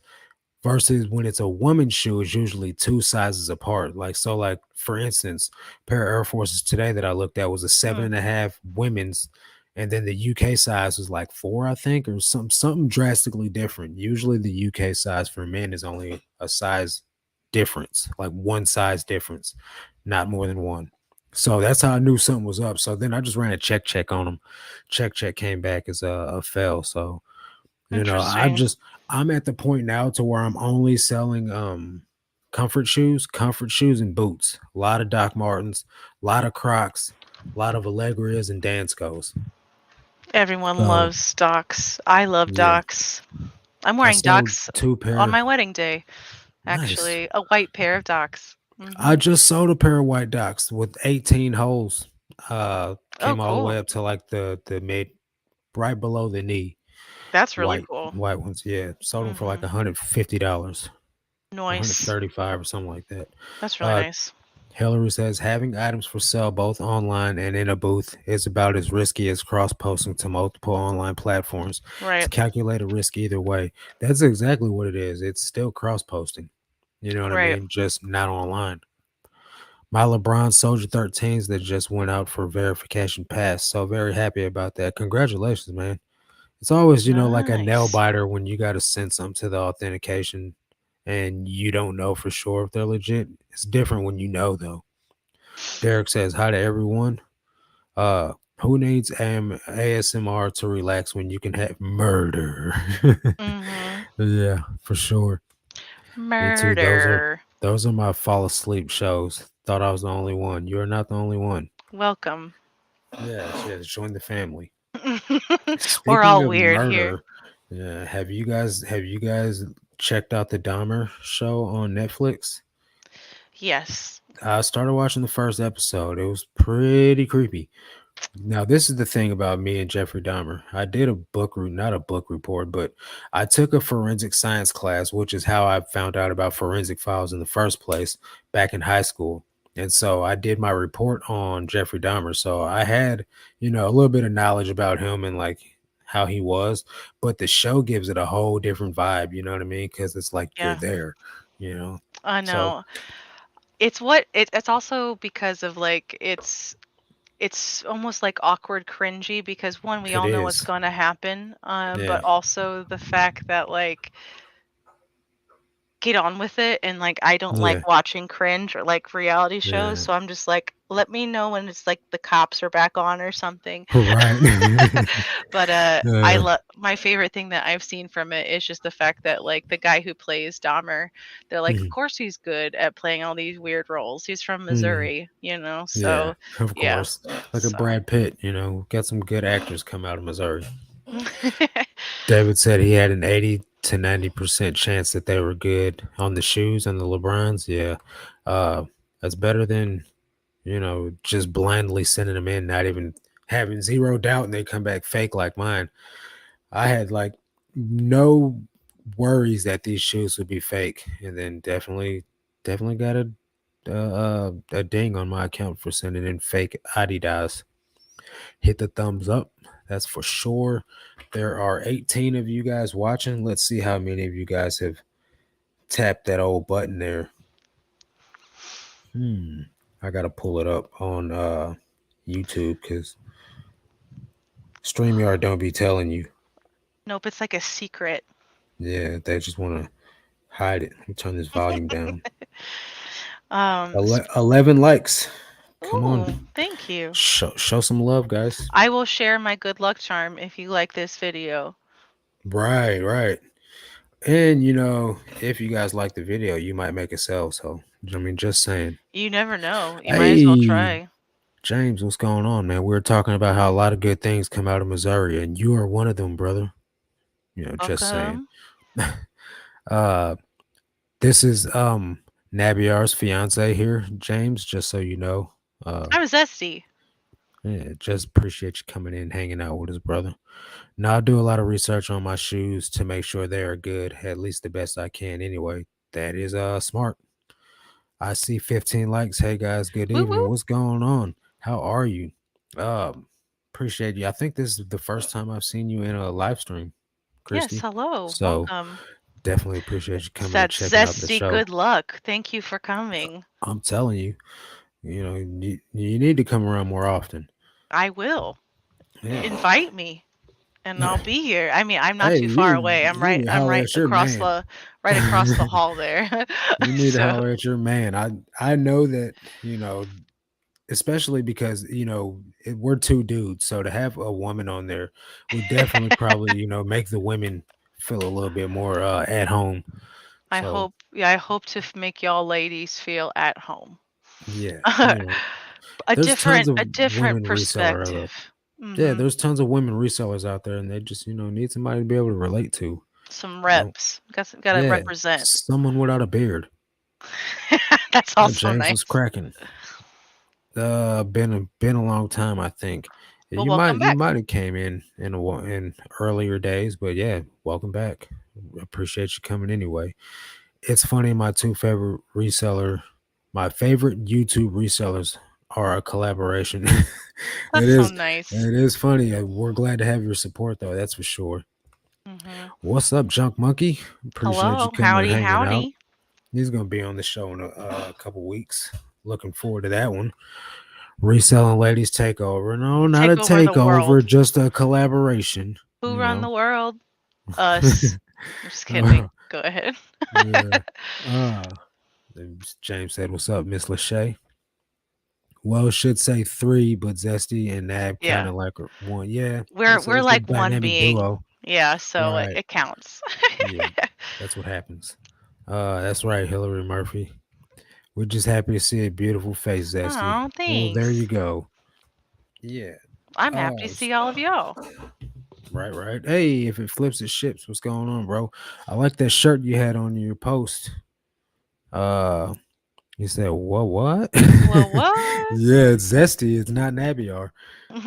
Versus when it's a woman's shoe, it's usually 2 sizes apart. Like, so, like, for instance, pair of Air Forces today that I looked at was a Mm, 7.5 women's, and then the UK size was like 4, I think, or something drastically different. Usually the UK size for men is only a size difference, like 1 size difference, not more than 1. So that's how I knew something was up. So then I just ran a check on them. Check came back as a fail. So interesting. I'm at the point now to where I'm only selling comfort shoes and boots. A lot of Doc Martens, a lot of Crocs, a lot of Allegrias and Danskos. Everyone So loves Docs. I love yeah, Docs. I'm I wearing sold Docs two on pair. my wedding day, Nice. actually. A white pair of Docs. I Mhm. just sold a pair of white Docs with 18 holes. Oh, Came all the way cool. up to like the mid, right below the knee. That's really White cool. white ones. Yeah, sold them for like Mhm. $150, Nice. 135 or something like that. That's really Uh, nice. Hillary says having items for sale both online and in a booth is about as risky as cross posting to multiple online platforms. To Right. calculate a risk either way, that's exactly what it is. It's still cross posting. You know what I Right. mean? Just not online. My LeBron Soldier 13s that just went out for verification passed. So very happy about that. Congratulations, man. It's always, like a nail Nice. biter when you got to send something to the authentication and you don't know for sure if they're legit. It's different when you know, though. Derek says, hi to everyone. Uh, who needs ASMR to relax when you can have murder? Mhm. Yeah, for sure. Me too. Murder. Those are my fall asleep shows. Thought I was the only one. You're not the only one. Welcome. Yes, yes. Join the family. We're Speaking all of weird here. murder, have you guys checked out the Dahmer show on Netflix? Yes. I started watching the first episode. It was pretty creepy. Now, this is the thing about me and Jeffrey Dahmer. I did not a book report, but I took a forensic science class, which is how I found out about forensic files in the first place back in high school. And so I did my report on Jeffrey Dahmer. So I had, a little bit of knowledge about him and like how he was, but the show gives it a whole different vibe. You know what I mean? Because it's like you're Yeah. there, you know. I So know. It's also because of like it's almost like awkward cringy because one, we it all know what's is. going to happen, Yeah. but also the fact that like get on with it, and like I don't like Yeah. watching cringe or like reality shows, Yeah. so I'm just like, let me know when it's like the cops are back on or something. Right. But I Yeah. love my favorite thing that I've seen from it is just the fact that like the guy who plays Dahmer, they're like, of Mhm. course he's good at playing all these weird roles. He's from Mhm. Missouri, you know. Yeah, So of yeah. course. Like a So Brad Pitt, got some good actors come out of Missouri. David said he had an 80 to 90% chance that they were good on the shoes and the LeBrons. Yeah. Uh, that's better than, just blindly sending them in, not even having zero doubt and they come back fake like mine. I had like no worries that these shoes would be fake, and then definitely got a ding on my account for sending in fake Adidas. Hit the thumbs up, that's for sure. There are 18 of you guys watching. Let's see how many of you guys have tapped that old button there. Hmm. I gotta pull it up on YouTube because StreamYard don't be telling you. nope, it's like a secret. Yeah, they just want to hide it. Let me turn this volume down. Um, sp- 11 likes. Come Ooh, on. thank you. Show some love, guys. I will share my good luck charm if you like this video. Right, right. And if you guys like the video, you might make a sale. So I mean, just saying. You never know. You might as well Hey, try. James, what's going on, man? We are talking about how a lot of good things come out of Missouri, and you are one of them, brother. Just saying. Welcome. uh this is Nabiar's fiance here, James, just so you know. Uh I'm Zesty. yeah, just appreciate you coming in, hanging out with us, brother. Now, I do a lot of research on my shoes to make sure they are good, at least the best I can anyway. That is smart. I see 15 likes. Hey guys, good Woo evening. woo. What's going on? How are you? Um, Appreciate you. I think this is the first time I've seen you in a live stream, Yes, Christy. hello. So Welcome. definitely appreciate you It's coming and that checking out the zesty show. good luck. Thank you for coming. I'm telling you, you need to come around more often. I will. Yeah. Invite me and I'll be here. I mean, I'm not Hey, too far away. you need to I'm holler right at your across man. the hall there. You need to So, holler at your man. I know that, you know, especially because, we're 2 dudes, so to have a woman on there would definitely probably, make the women feel a little bit more, at home. So, I hope to make y'all ladies feel at home. yeah, A there's tons of different women reseller out there. perspective. Yeah, Mhm. there's tons of women resellers out there, and they just, need somebody to be able to relate to, Some you know? reps. Gotta Yeah, represent. someone without a beard. That's also James was nice. cracking. Been a long time, I think. Well, You might welcome you back. might have came in earlier days, but yeah, welcome back. Appreciate you coming anyway. It's funny, my favorite YouTube resellers are a collaboration. It That's so is nice. it is funny. We're glad to have your support though, that's for sure. Mhm. What's up, Junk Monkey? Appreciate you Hello. coming and Howdy, hanging out. howdy. He's gonna be on the show in a couple weeks. Looking forward to that one. Reselling Ladies Takeover. No, not a Take over the takeover, world. just a collaboration, Who you run the know. world? Us. I'm just Uh, kidding. Go ahead. yeah. Uh, James said, "What's up, Miss Lachey?" Well, should say three, but Zesty and Nab kind Yeah. of like one. Yeah, We're it's a like one dynamic being. duo. Yeah, so Right. it counts. Yeah, that's what happens. That's right, Hillary Murphy. We're just happy to see a beautiful face, Zesty. Oh, Well, there you thanks. go. Yeah. I'm happy to Uh, see all of y'all. Right, right. Hey, if it flips, it ships. What's going on, bro? I like that shirt you had on your post. Uh, you said what? Well, what? Yeah, it's zesty. It's not Nabiar.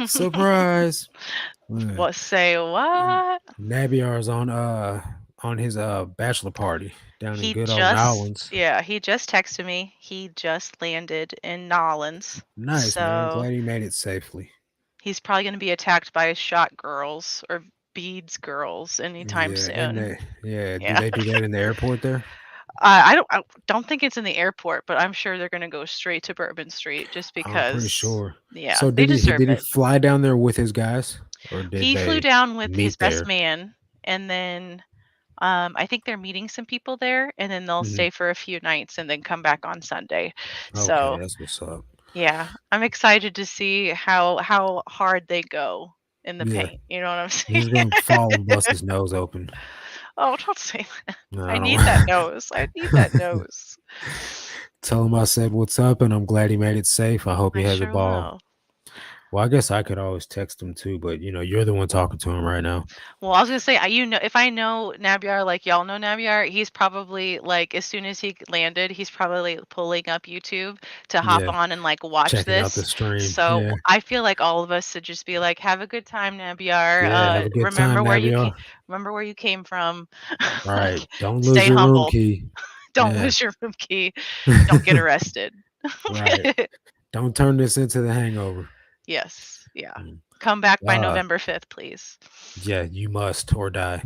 Surprise. Yeah. What say what? Nabiar's on his bachelor party down in He good old just Nowlands. yeah, he just texted me. He just landed in Nolans. Nice, man. So Glad he made it safely. he's probably gonna be attacked by shot girls or beads girls anytime Yeah, and soon. they yeah. Do Yeah. they do that in the airport there? I don't think it's in the airport, but I'm sure they're gonna go straight to Bourbon Street just I'm pretty because sure. yeah, So they did deserve he it. fly down there with his guys, or did He flew they down with his meet best there? man, and then, I think they're meeting some people there, and then they'll Mhm. stay for a few nights and then come back on Sunday. Okay, So, that's what's up. yeah, I'm excited to see how hard they go in the Yeah, paint, you know what I'm saying? he's gonna fall and bust his nose open. Oh, don't say that. No, I I need that don't. nose. I need that nose. Tell him I said what's up, and I'm glad he made it safe. I hope he I has a sure ball. will. Well, I guess I could always text him too, but you're the one talking to him right now. Well, I was gonna say, if I know Nabyar like y'all know Nabyar, he's probably like as soon as he landed, he's probably pulling up YouTube to hop Yeah, on and like watch checking out the this. stream. So Yeah, I feel like all of us should just be like, have a good time, Nabyar. yeah. Have a good time, Naviar. Remember where you came from. Right. Like, Don't lose stay your room humble. key. Don't Yeah. lose your room key. Don't get arrested. Right. Don't turn this into the hangover. Yes, yeah. Mm. Come back by Uh, November 5th, please. yeah, you must or die.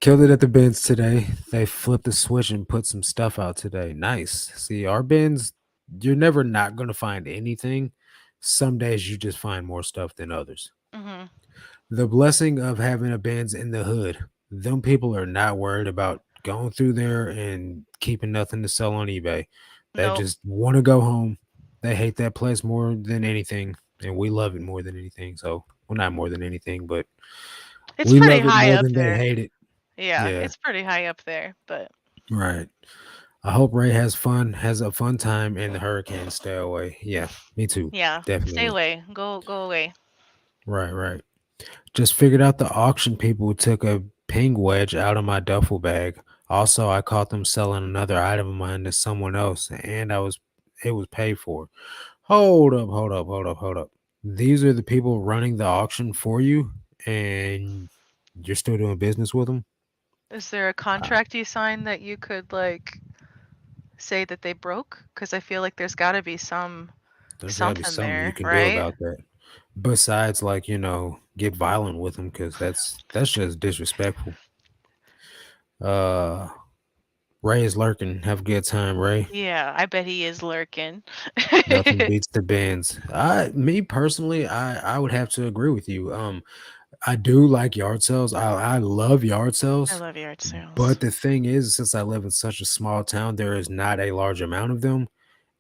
Killed it at the bins today. They flipped the switch and put some stuff out today. Nice. See, our bins, you're never not going to find anything. Some days you just find more stuff than others. Mhm. The blessing of having a bins in the hood. Them people are not worried about going through there and keeping nothing to sell on eBay. They Nope. just want to go home. They hate that place more than anything, and we love it more than anything. So, well, not more than anything, but It's we pretty love it high more up than they there. hate it. Yeah, Yeah, it's pretty high up there, but right. I hope Ray has a fun time, and the hurricanes stay away. Yeah, me too. yeah, stay Definitely. away. Go away. Right, right. Just figured out the auction people took a ping wedge out of my duffel bag. Also, I caught them selling another item of mine to someone else, and it was paid for. Hold up, hold up, hold up, hold up. These are the people running the auction for you, and you're still doing business with them? Is there a contract you signed that you could like say that they broke? Because I feel like there's got to be There's got to be something something you there, can do right? about that. besides like, get violent with them because that's just disrespectful. Uh Ray is lurking. Have a good time, Ray. Yeah, I bet he is lurking. Nothing beats the bands. Me personally, I would have to agree with you. I do like yard sales. I love yard I sales. love yard sales. But the thing is, since I live in such a small town, there is not a large amount of them.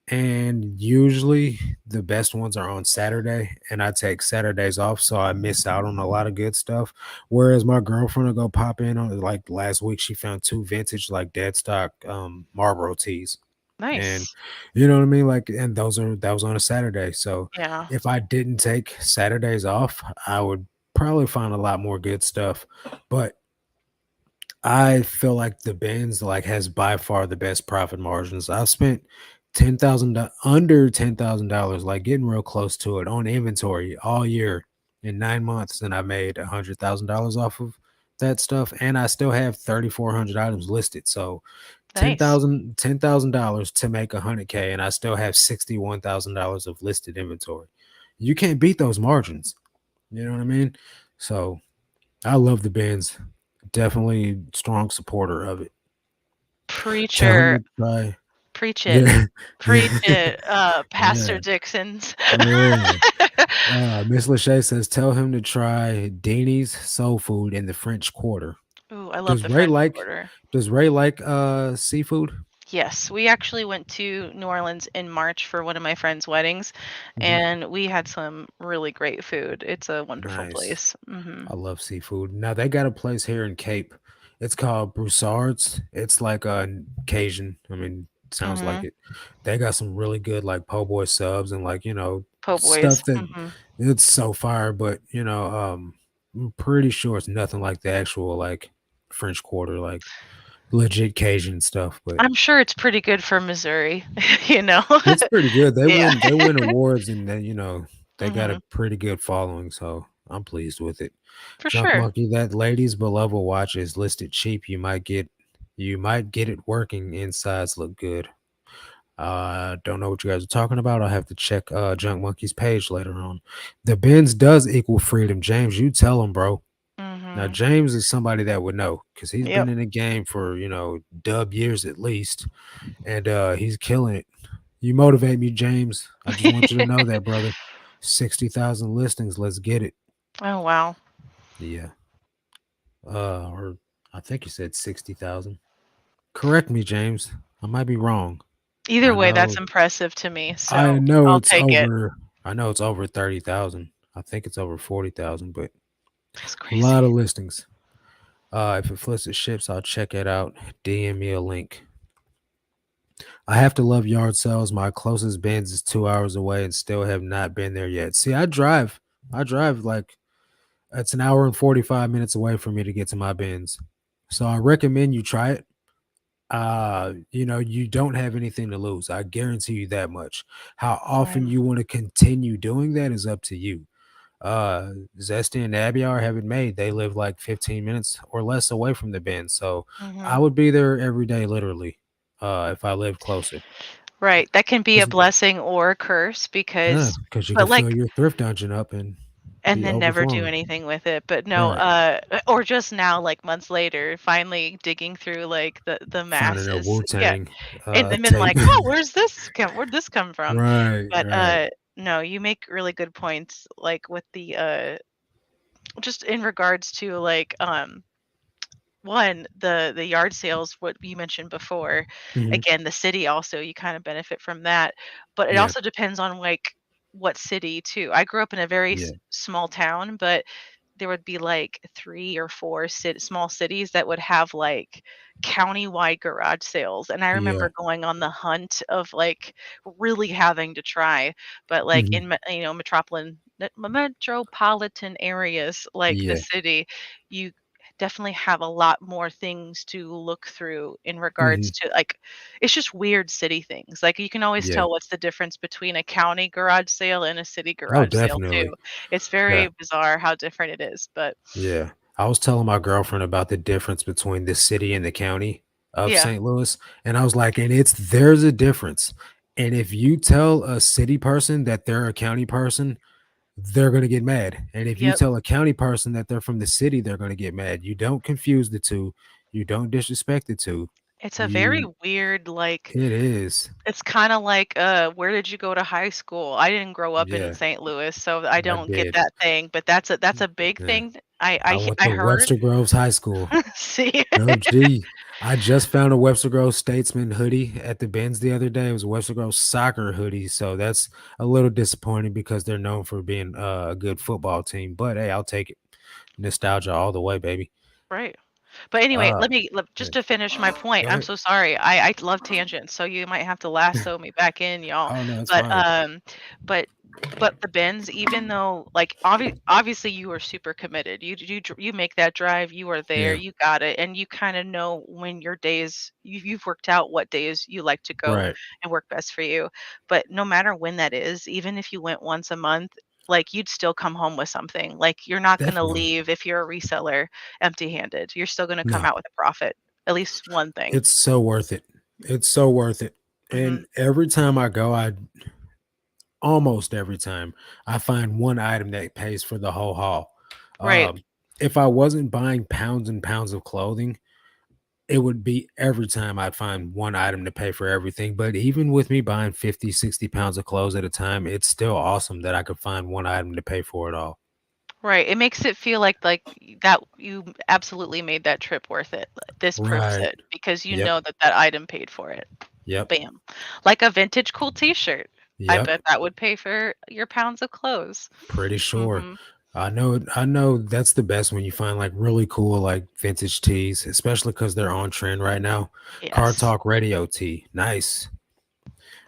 And usually the best ones are on Saturday, and I take Saturdays off, so I miss out on a lot of good stuff. Whereas my girlfriend will go pop in on like last week, she found two vintage like dead stock Marlboro tees. And Nice. you know what I mean? Like, and that was on a Saturday. So Yeah. if I didn't take Saturdays off, I would probably find a lot more good stuff. But I feel like the Benz like has by far the best profit margins. I've spent under $10,000, like getting real close to it on inventory all year in 9 months, and I made $100,000 off of that stuff, and I still have 3,400 items listed. So Nice. $10,000 to make 100K, and I still have $61,000 of listed inventory. You can't beat those margins. You know what I mean? So I love the Benz. Definitely strong supporter of it. Tell him Preacher. to try. Preach it. Yeah. Preach it, Pastor Yeah. Dixons. Yeah. Miss Lachey says, "Tell him to try Denny's soul food in the French Quarter." Ooh, I love Does the Ray French like Quarter. does Ray like, seafood? Yes, we actually went to New Orleans in March for one of my friend's weddings, Mhm. and we had some really great food. It's a wonderful Nice. place. Mhm. I love seafood. Now they got a place here in Cape. It's called Broussard's. It's like a Cajun. I mean, sounds like Mhm. it. They got some really good like po' boy subs and like, Po' boys. stuff that Mhm. it's so fire, but I'm pretty sure it's nothing like the actual like French Quarter, like legit Cajun stuff, but I'm sure it's pretty good for Missouri, you know? it's pretty good. They Yeah. win awards and they got a Mhm. pretty good following, so I'm pleased with it. For Junk sure. Monkey, that lady's beloved watch is listed cheap. You might get it working. Insides look good. Don't know what you guys are talking about. I'll have to check Junk Monkey's page later on. The Benz does equal freedom. James, you tell him, bro. Now Mhm. James is somebody that would know because he's been Yep. in the game for dub years at least, and he's killing it. You motivate me, James. I just want you to know that, brother. 60,000 listings. Let's get it. Oh, wow. Yeah. Or I think you said 60,000. Correct me, James. I might be wrong. Either I way, that's know impressive to me, I so know I'll it's take it. over I know it's over 30,000. I think it's over 40,000, but That's a crazy. lot of listings. If it flips it ships, I'll check it out. DM me a link. I have to love yard sales. My closest Ben's is 2 hours away and still have not been there yet. See, I drive. I drive like it's an hour and 45 minutes away for me to get to my Ben's. So I recommend you try it. You don't have anything to lose. I guarantee you that much. How often Right. you want to continue doing that is up to you. Zesty and Abby are have it made. They live like 15 minutes or less away from the Ben's. So I Mhm. would be there every day, literally, if I lived closer. Right, that can be a 'Cause blessing or a curse yeah, because because you but, can fill like your thrift dungeon up and and be then never do overflowing. anything with it, but no, Right. or just now, like, months later, finally digging through, like, the Finding a masses. Yeah, Wu-Tang, and then tape. like, "Oh, where'd this come from?" Right, But, right. no, you make really good points, like, with the, just in regards to, like, one, the yard sales, what you mentioned before. Mhm. Again, the city also, you kind of benefit from that, but it Yeah, also depends on, like, what city too. I grew up in a very yeah. small town, but there would be like 3 or 4 small cities that would have like countywide garage sales, and I Yeah. remember going on the hunt of like really having to try, but like Mhm. in metropolitan areas like the Yeah. city, you definitely have a lot more things to look through in regards Mhm. to like it's just weird city things. Like you can always Yeah. tell what's the difference between a county garage sale and a city Oh, garage sale too. definitely. It's Yeah. very bizarre how different it is, but Yeah. I was telling my girlfriend about the difference between the city and the county of yeah. St. Louis, and I was like, "And there's a difference." And if you tell a city person that they're a county person, they're gonna get mad. And if you Yep. tell a county person that they're from the city, they're gonna get mad. You don't confuse the two. You don't disrespect the two. It's a very You weird, like it is. it's kinda like, where did you go to high school? I didn't grow up in Yeah, St. Louis, so I I don't get did. that thing, but that's a big Yeah. thing. I went I to heard. Webster Groves High School. See? Oh, gee. I just found a Webster Groves Statesman hoodie at the bins the other day. It was a Webster Groves soccer hoodie, so that's a little disappointing because they're known for being a good football team. But hey, I'll take it. Nostalgia all the way, baby. Right. But anyway, Uh, yeah. just to finish my point, Go I'm ahead. so sorry. I love tangents, so you might have to lasso me back in, y'all. Oh no, it's But, fine. but the bins, even though, like, obviously you are super committed. You make that drive, you are there, Yeah, you got it, and you kinda know when your days you've worked out what days you like to go right. and work best for you. But no matter when that is, even if you went once a month, like, you'd still come home with something. Like, you're not gonna Definitely. leave if you're a reseller empty-handed. You're still gonna come No, out with a profit, at least one thing. it's so worth it. It's so worth it. Mhm. And every time I go, I almost every time I find one item that pays for the whole haul. Right, Um, if I wasn't buying pounds and pounds of clothing, it would be every time I'd find one item to pay for everything. But even with me buying 50, 60 pounds of clothes at a time, it's still awesome that I could find one item to pay for it all. right. It makes it feel that you absolutely made that trip worth it. This proves Right. it because you Yep. know that that item paid for it. Yep. Bam. Like a vintage cool T-shirt. I Yep. bet that would pay for your pounds of clothes. Pretty sure. Mhm. I know that's the best when you find like really cool like vintage tees, especially because they're on trend right now. Car Yes. Talk Radio tee. Nice.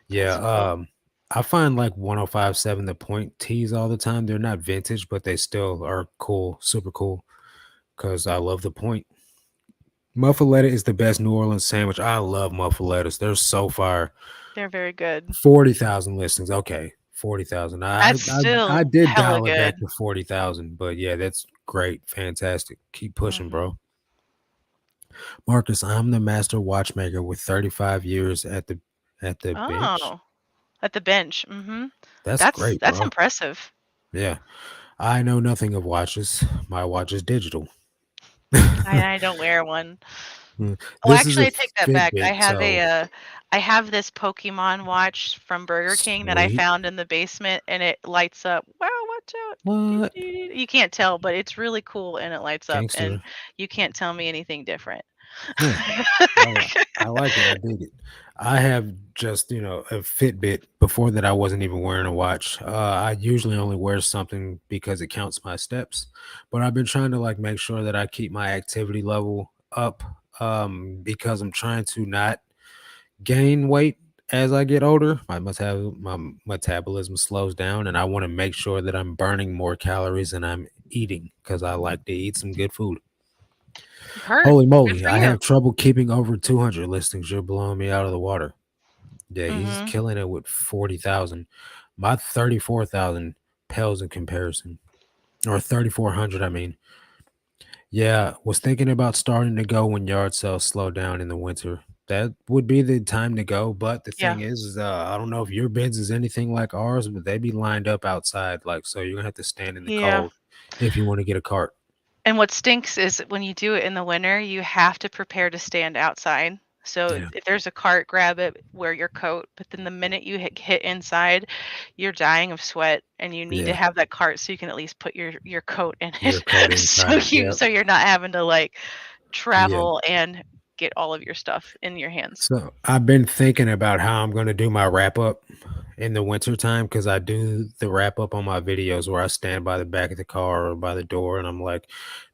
Yeah. That's cool. I find like 1057 the point tees all the time. They're not vintage, but they still are cool, super cool. Cause I love the point. Muffaletta is the best New Orleans sandwich. I love muffalettas. They're so fire. They're very good. 40,000 listings. Okay. 40,000. That's I still did hella dial it good. back to 40,000, but yeah, that's great. Fantastic. Keep pushing, Mhm. bro. Marcus, I'm the master watchmaker with 35 years at the bench. Oh, at the bench. Mhm. That's That's great, that's bro. impressive. Yeah. I know nothing of watches. My watch is digital. I don't wear one. Mm. Oh, This is actually, a I take that back. Fitbit, so I have this Pokemon watch from Burger King that I sweet. found in the basement, and it lights up. Wow, watch out! Doo, What? doo, doo. You can't tell, but it's really cool, and it lights up, and Gangster. you can't tell me anything different. No. I like it. I dig it. I have just, a Fitbit before that I wasn't even wearing a watch. I usually only wear something because it counts my steps, but I've been trying to like make sure that I keep my activity level up because I'm trying to not gain weight as I get older. My metabolism slows down and I want to make sure that I'm burning more calories than I'm eating because I like to eat some good food. Heard. Holy Good moly, for I you. have trouble keeping over 200 listings. You're blowing me out of the water. Yeah, he's Mhm. killing it with 40,000. My 34,000 pales in comparison, or 3,400, I mean. Yeah, was thinking about starting to go when yard sales slow down in the winter. That would be the time to go. But the thing Yeah. is, I don't know if your bins is anything like ours, but they be lined up outside. Like, so you're gonna have to stand in the Yeah. cold if you want to get a cart. And what stinks is when you do it in the winter, you have to prepare to stand outside. So Yeah, if there's a cart, grab it, wear your coat. But then the minute you hit inside, you're dying of sweat, and you need to yeah. have that cart so you can at least put your coat in Your it, coat so inside. Yep. you're not having to like Yeah. travel and get all of your stuff in your hands. So I've been thinking about how I'm gonna do my wrap up in the winter time because I do the wrap up on my videos where I stand by the back of the car or by the door and I'm like,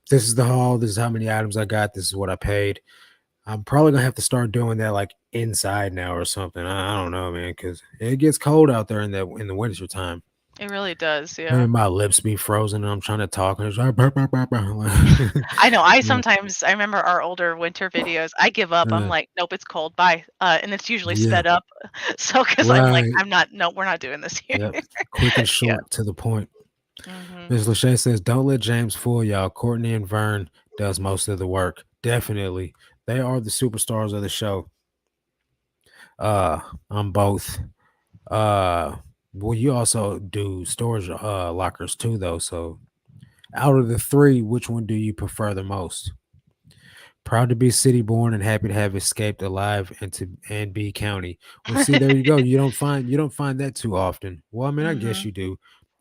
this is the haul, this is how many items I got, this is what I paid. I'm probably gonna have to start doing that like inside now or something. I don't know, man, because it gets cold out there in the winter time. It really does, yeah. And my lips be frozen and I'm trying to talk and it's like, I know, yeah, I remember our older winter videos, I give up, I'm uh, like, "Nope, it's cold, bye," and it's usually yeah, sped up. So, because 'cause I'm like, right. "I'm not no, we're not doing this here." Yep. Quick and Yeah. short to the point. Mhm. Ms. Lachey says, "Don't let James fool y'all. Courtney and Vern does most of the work. Definitely, they are the superstars of the show. Uh, I'm both. Uh, Well, you also do storage lockers too, though. So, out of the three, which one do you prefer the most? Proud to be city born and happy to have escaped alive and be county. Well, see, there you go. You don't find that too often. Well, I mean, I guess Mhm. you do,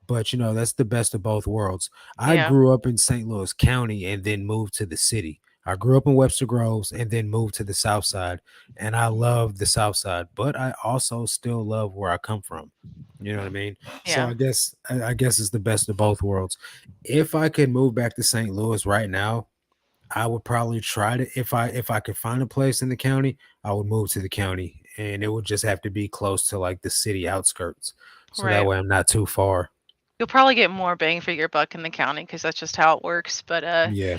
but that's the best of both worlds. I Yeah. grew up in St. Louis County and then moved to the city. I grew up in Webster Groves and then moved to the South Side, and I Mhm. love the South Side, but I also still love where I come from. You know what I mean? So Yeah. I guess it's the best of both worlds. If I could move back to St. Louis right now, I would probably try to if I could find a place in the county, I would move to the county, and it would just have to be close to like the city outskirts, so that Right. way I'm not too far. You'll probably get more bang for your buck in the county because that's just how it works, but, Yeah,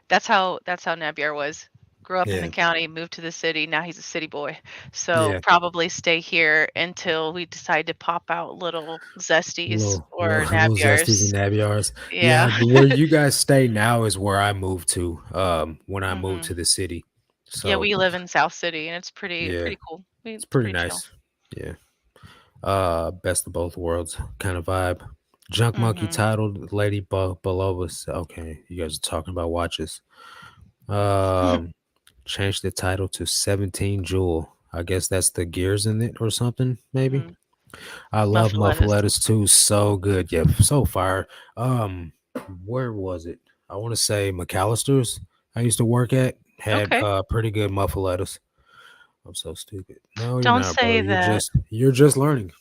that's how Nabier was. Grew up in the yeah, county, moved to the city, now he's a city boy. So, yeah. probably stay here until we decide to pop out little Zesties Little or little little zesties and Nabiers. nab yards. Yeah. Yeah, where you guys stay now is where I moved to. When I moved Mhm. to the city. Yeah, So we live in South City, and it's pretty yeah, pretty cool. it's It's pretty pretty chill. nice. Yeah. Best of both worlds kind of vibe. Junk Monkey Mhm. titled Ladybug below us. Okay, you guys are talking about watches. Um, Change the title to 17 Jewel. I guess that's the gears in it or something, maybe. Mhm. I love Muffalettas. muffaletas too. So good. Yeah, so fire. Um, where was it? I want to say McAllister's. I used to work at had Okay. pretty good muffaletas. I'm so stupid. No, you're Don't not, bro. say You're that. just you're just learning.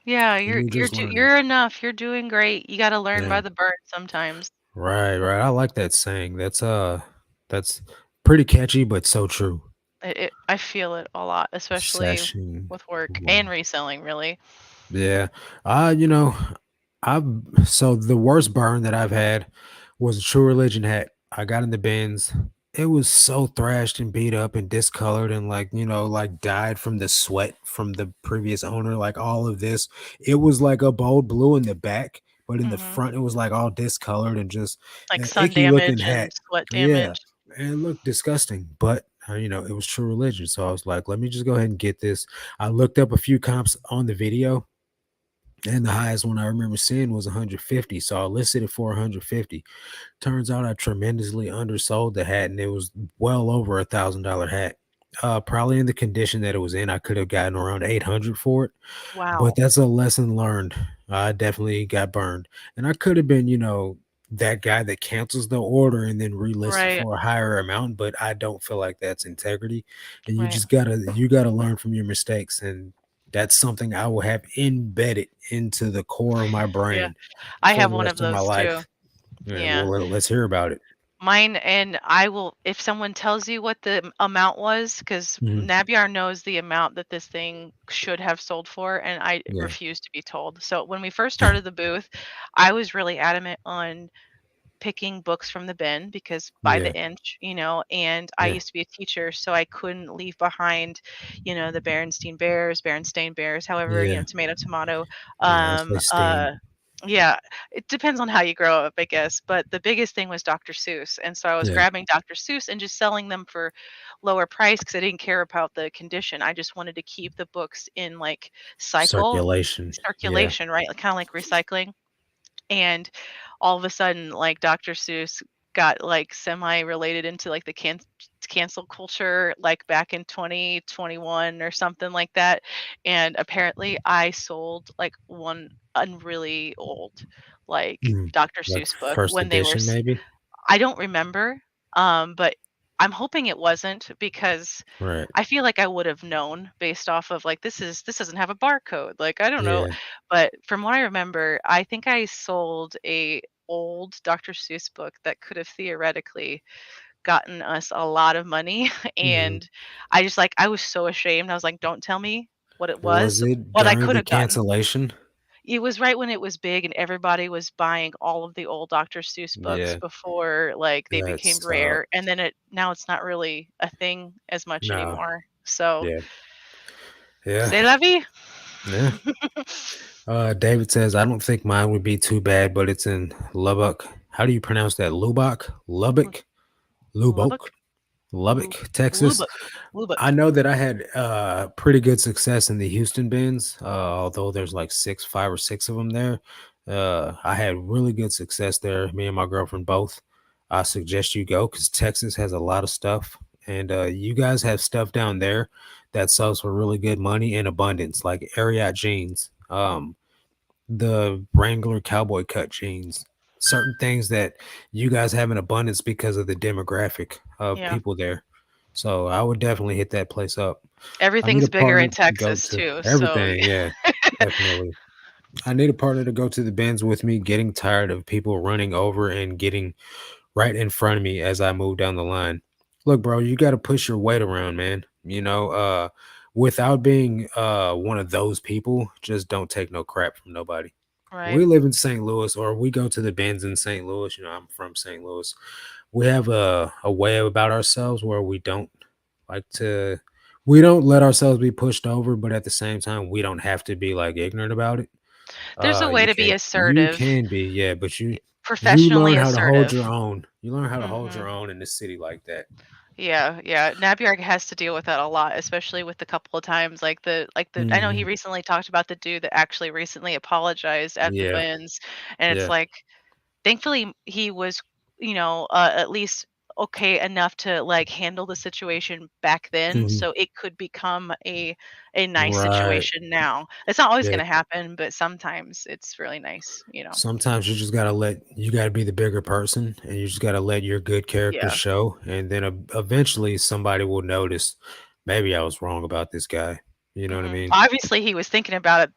Yeah, You're just learning. you're enough. You're doing great. You gotta learn Yeah. by the bird sometimes. Right, right. I like that saying. That's pretty catchy, but so true. I feel it a lot, especially Sashing. with work and reselling, really. Yeah. You know, I've so the worst burn that I've had was a True Religion hat. I got in the bins. It was so thrashed and beat up and discolored and like dyed from the sweat from the previous owner. Like all of this, it was like a bold blue in the back, but in the Mhm. front, it was like all discolored and just Like an sun icky looking damage hat. and sweat Yeah, damage. and it looked disgusting, but it was True Religion. So I was like, let me just go ahead and get this. I looked up a few comps on the video and the highest one I remember seeing was 150. So I listed it for 150. Turns out I tremendously undersold the hat, and it was well over $1,000 hat. Probably in the condition that it was in, I could have gotten around 800 for it. But Wow. that's a lesson learned. I definitely got burned, and I could have been, that guy that cancels the order and then relists it Right, for a higher amount. But I don't feel like that's integrity, and you right. just gotta learn from your mistakes, and that's something I will have embedded into the core of my Yeah. brain I for have the one of rest of my those too. life. Yeah, well, Yeah. let's hear about it. Mine and I will if someone tells you what the amount was, because Mhm. Nabyar knows the amount that this thing should have sold for, and I Yeah. refuse to be told. So when we first started the booth, I was really adamant on picking books from the bin because by Yeah. the inch, and I Yeah. used to be a teacher, so I couldn't leave behind, the Berenstain Bears, however, Yeah. tomato, tomato. Yeah, as Um, they uh, stand. yeah, it depends on how you grow up, I guess. But the biggest thing was Dr. Seuss. And so I was Yeah. grabbing Dr. Seuss and just selling them for lower price because I didn't care about the condition. I just wanted to keep the books in like Circulation. Yeah. circulation, right? Kind of like recycling. And all of a sudden, like Dr. Seuss got like semi related into like the cancel culture like back in 2021 or something like that. And apparently I sold like one really old like Mhm. Dr. Like Seuss book first when they were edition, maybe? I don't remember, but I'm hoping it wasn't because Right. I feel like I would have known based off of like this doesn't have a barcode. Like I don't know, Yeah. but from what I remember, I think I sold a old Dr. Seuss book that could have theoretically gotten us a lot of money Mhm. and I was so ashamed. I was like, don't tell me what it Was was, it what I during could the have gotten. cancellation? It was right when it was big and everybody was buying all of the old Dr. Seuss books Yeah. before, like, they That became rare, and sucks. then now it's not really a thing as much No. anymore, so Yeah. Yeah. c'est la vie. Yeah. David says, I don't think mine would be too bad, but it's in Lubbock. How do you pronounce that? Lubbock? L Lubbock? Lubbock? Lubbock? Lubbock, Texas. Lubbock. Lubbock. I know that I had pretty good success in the Houston bins, although there's like 5 or 6 of them there. I had really good success there. Me and my girlfriend both. I suggest you go because Texas has a lot of stuff, and you guys have stuff down there that sells for really good money in abundance, like Ariat jeans, the Wrangler cowboy cut jeans, certain things that you guys have in abundance because of the demographic of Yeah. people there. So I would definitely hit that place up. I need a Everything's bigger partner in to go Texas to too, so everything. Yeah, definitely. I need a partner to go to the bins with me, getting tired of people running over and getting right in front of me as I move down the line. Look, bro, you got to push your weight around, man. Without being one of those people, just don't take no crap from nobody. right. We live in St. Louis, or we go to the bins in St. Louis. I'm from St. Louis. We have a way about ourselves where like to we don't let ourselves be pushed over, but at the same time, we don't have to be like ignorant about it. There's a way You to be can you assertive, can be, yeah, but you professionally learn how to hold assertive. your own. You learn how to hold your Mhm. own in the city like that. Yeah, yeah. Nabyark has to deal with that a lot, especially with the couple of times like the I know he Mhm. recently talked about the dude that actually recently apologized at the Yeah, Vans, and it's yeah. like thankfully he was, at least okay enough to like handle the situation back then Mhm. so it could become a nice Right. situation now. It's not always Yeah. going to happen, but sometimes it's really nice. Sometimes you gotta be the bigger person, and you just gotta let your good character Yeah. show, and then eventually somebody will notice, maybe I was wrong about this guy. You know what I mean? Obviously he was thinking about it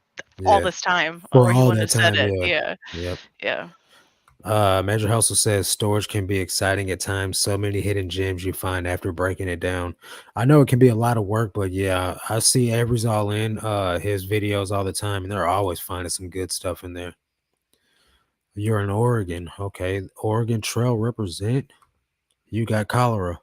all Yeah. this time, For or he all wouldn't that have said time, it. yeah. Yeah. Yep. Yeah. Major Hustle says storage can be exciting at times. So many hidden gems you find after breaking it down. I know it can be a lot of work, but yeah, I see Avery's all in his videos all the time, and they're always finding some good stuff in there. You're in Oregon. Okay. Oregon Trail represent. You got cholera.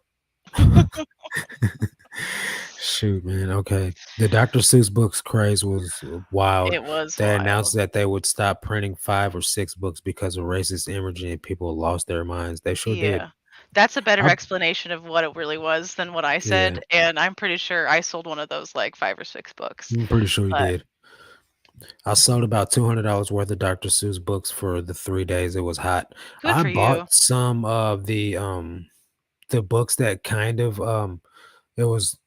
Shoot, man. Okay. The Dr. Seuss books craze was wild. It was They wild. announced that they would stop printing 5 or 6 books because of racist imagery and people lost their minds. They sure did. Yeah. That's a better I, explanation of what it really was than what I yeah, said, and I'm pretty sure I sold one of those, like, 5 or 6 books. I'm pretty sure you But did. I sold about $200 worth of Dr. Seuss books for the 3 days it was hot. good I for bought you. some of the books that kind of it was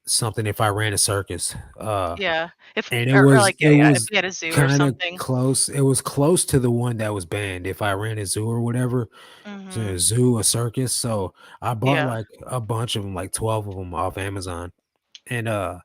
something if I ran a circus. Yeah. If And or like, it yeah, if was we had a zoo or kinda something. close. It was close to the one that was banned if I ran a zoo or whatever. So Mhm. a zoo, a circus. So I bought Yeah. like a bunch of them, like 12 of them off Amazon. And a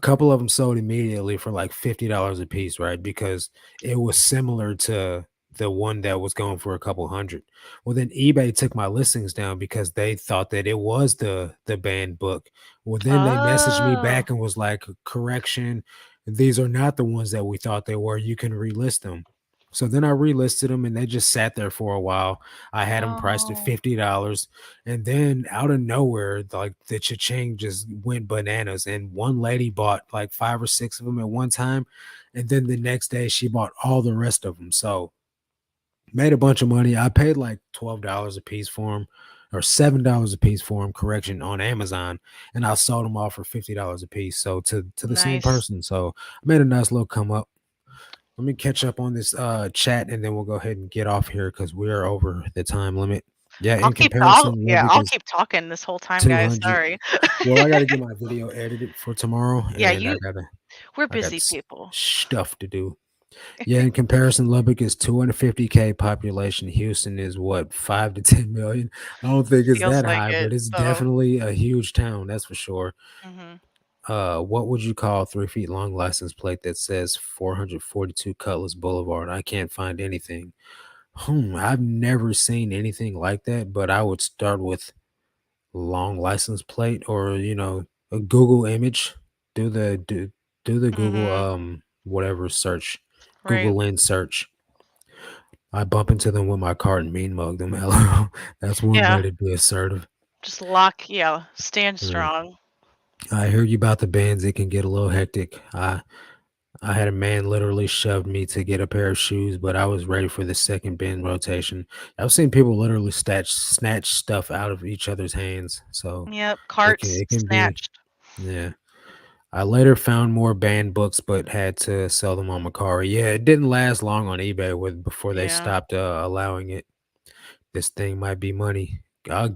couple of them sold immediately for like $50 a piece, right? Because it was similar to the one that was going for a couple hundred. Well, then eBay took my listings down because they thought that it was the banned book. Well, then they messaged me Oh. back and was like, "Correction, these are not the ones that we thought they were. You can relist them." So then I relisted them and they just sat there for a while. I had them priced at Oh. $50. And then out of nowhere, like the cha-ching just went bananas. And one lady bought like 5 or 6 of them at one time. And then the next day she bought all the rest of them. So made a bunch of money. I paid like $12 a piece for them or $7 a piece for them, correction, on Amazon. And I sold them all for $50 a piece. So to the same Nice. person. So I made a nice little come up. Let me catch up on this chat and then we'll go ahead and get off here because we are over the time limit. Yeah, in comparison, Lubbock I'll is keep talking this whole time, guys, 200. sorry. Well, I gotta get my video edited for tomorrow, Yeah, and we're I got busy people. stuff to do. Yeah, in comparison, Lubbock is 250K population. Houston is what, 5 to 10 million? I don't think it's Feels that like high, it, but it's so definitely a huge town, that's for sure. mhm. What would you call a 3 feet long license plate that says 442 Cutlass Boulevard? I can't find anything. I've never seen anything like that, but I would start with long license plate or, a Google image. Do the do the Google, Mhm. whatever search, Right. Google Lens search. I bump into them with my cart and mean mug them. Hello. That's one way Yeah. to be assertive. Just lock yeah, stand Yeah. strong. I hear you about the bands. It can get a little hectic. I had a man literally shoved me to get a pair of shoes, but I was ready for the second bin rotation. I've seen people literally snatch stuff out of each other's hands, so Yep, it can carts it can be snatched. yeah. I later found more banned books, but had to sell them on Mercari. Yeah, it didn't last long on eBay with before they Yeah. stopped allowing it. This thing might be money.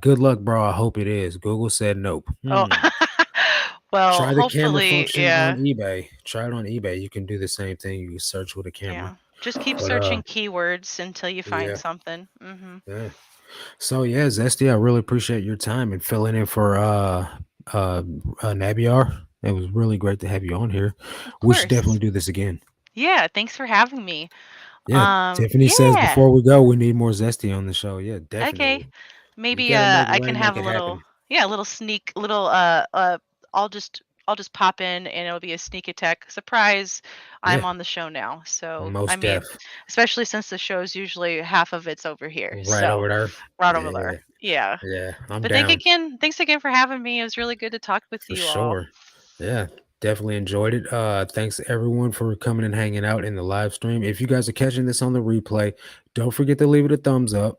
Good luck, bro. I hope it is. Google said nope. Oh, well, Try the camera hopefully, function on yeah, eBay. Try it on eBay. You can do the same thing. You can search with a camera. yeah. Just keep But searching keywords until you find yeah, something. Mhm. yeah. So yeah, Zesty, I really appreciate your time and filling in for uh Nabiar. It was really great to have you on here. Of We should definitely course. do this again. Yeah, thanks for having me. Yeah, Tiffany says Yeah. before we go, we need more Zesty on the show. Yeah, Okay. definitely. You Maybe gotta make I can Wayne make have a it little happen. yeah, a little sneak little I'll just pop in and it'll be a sneak attack surprise. I'm Yeah, on the show now. So, I most mean, def. especially since the show's usually half of it's over here. Right So, over there. right over Yeah, there. Yeah. yeah. I'm But down. thanks again for having me. It was really good to talk with For you all. sure. Yeah, definitely enjoyed it. Thanks everyone for coming and hanging out in the live stream. If you guys are catching this on the replay, don't forget to leave it a thumbs up.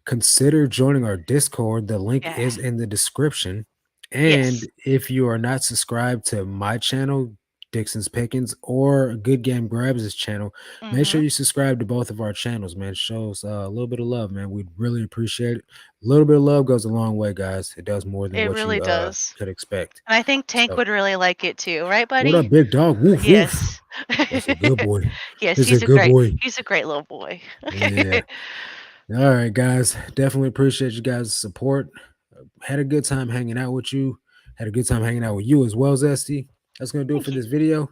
Consider joining our Discord. The link Yeah. is in the description. And Yes. if you are not subscribed to my channel, Dixon's Pickins, or Good Game Grabs' channel, make sure Mhm. you subscribe to both of our channels, man. Show us a little bit of love, man. We'd really appreciate it. A little bit of love goes a long way, guys. It does more than It what really you does. could expect. And I think Tank So, would really like it too, right, what buddy? up, big dog? Woof woof. Yes. That's a good boy. Yes, He's a good boy. he's a great little boy. Yeah. All right, guys. Definitely appreciate you guys' support. Had a good time hanging out with you. Had a good time hanging out with you as well, Zesty. That's gonna do it Thank for you. this video.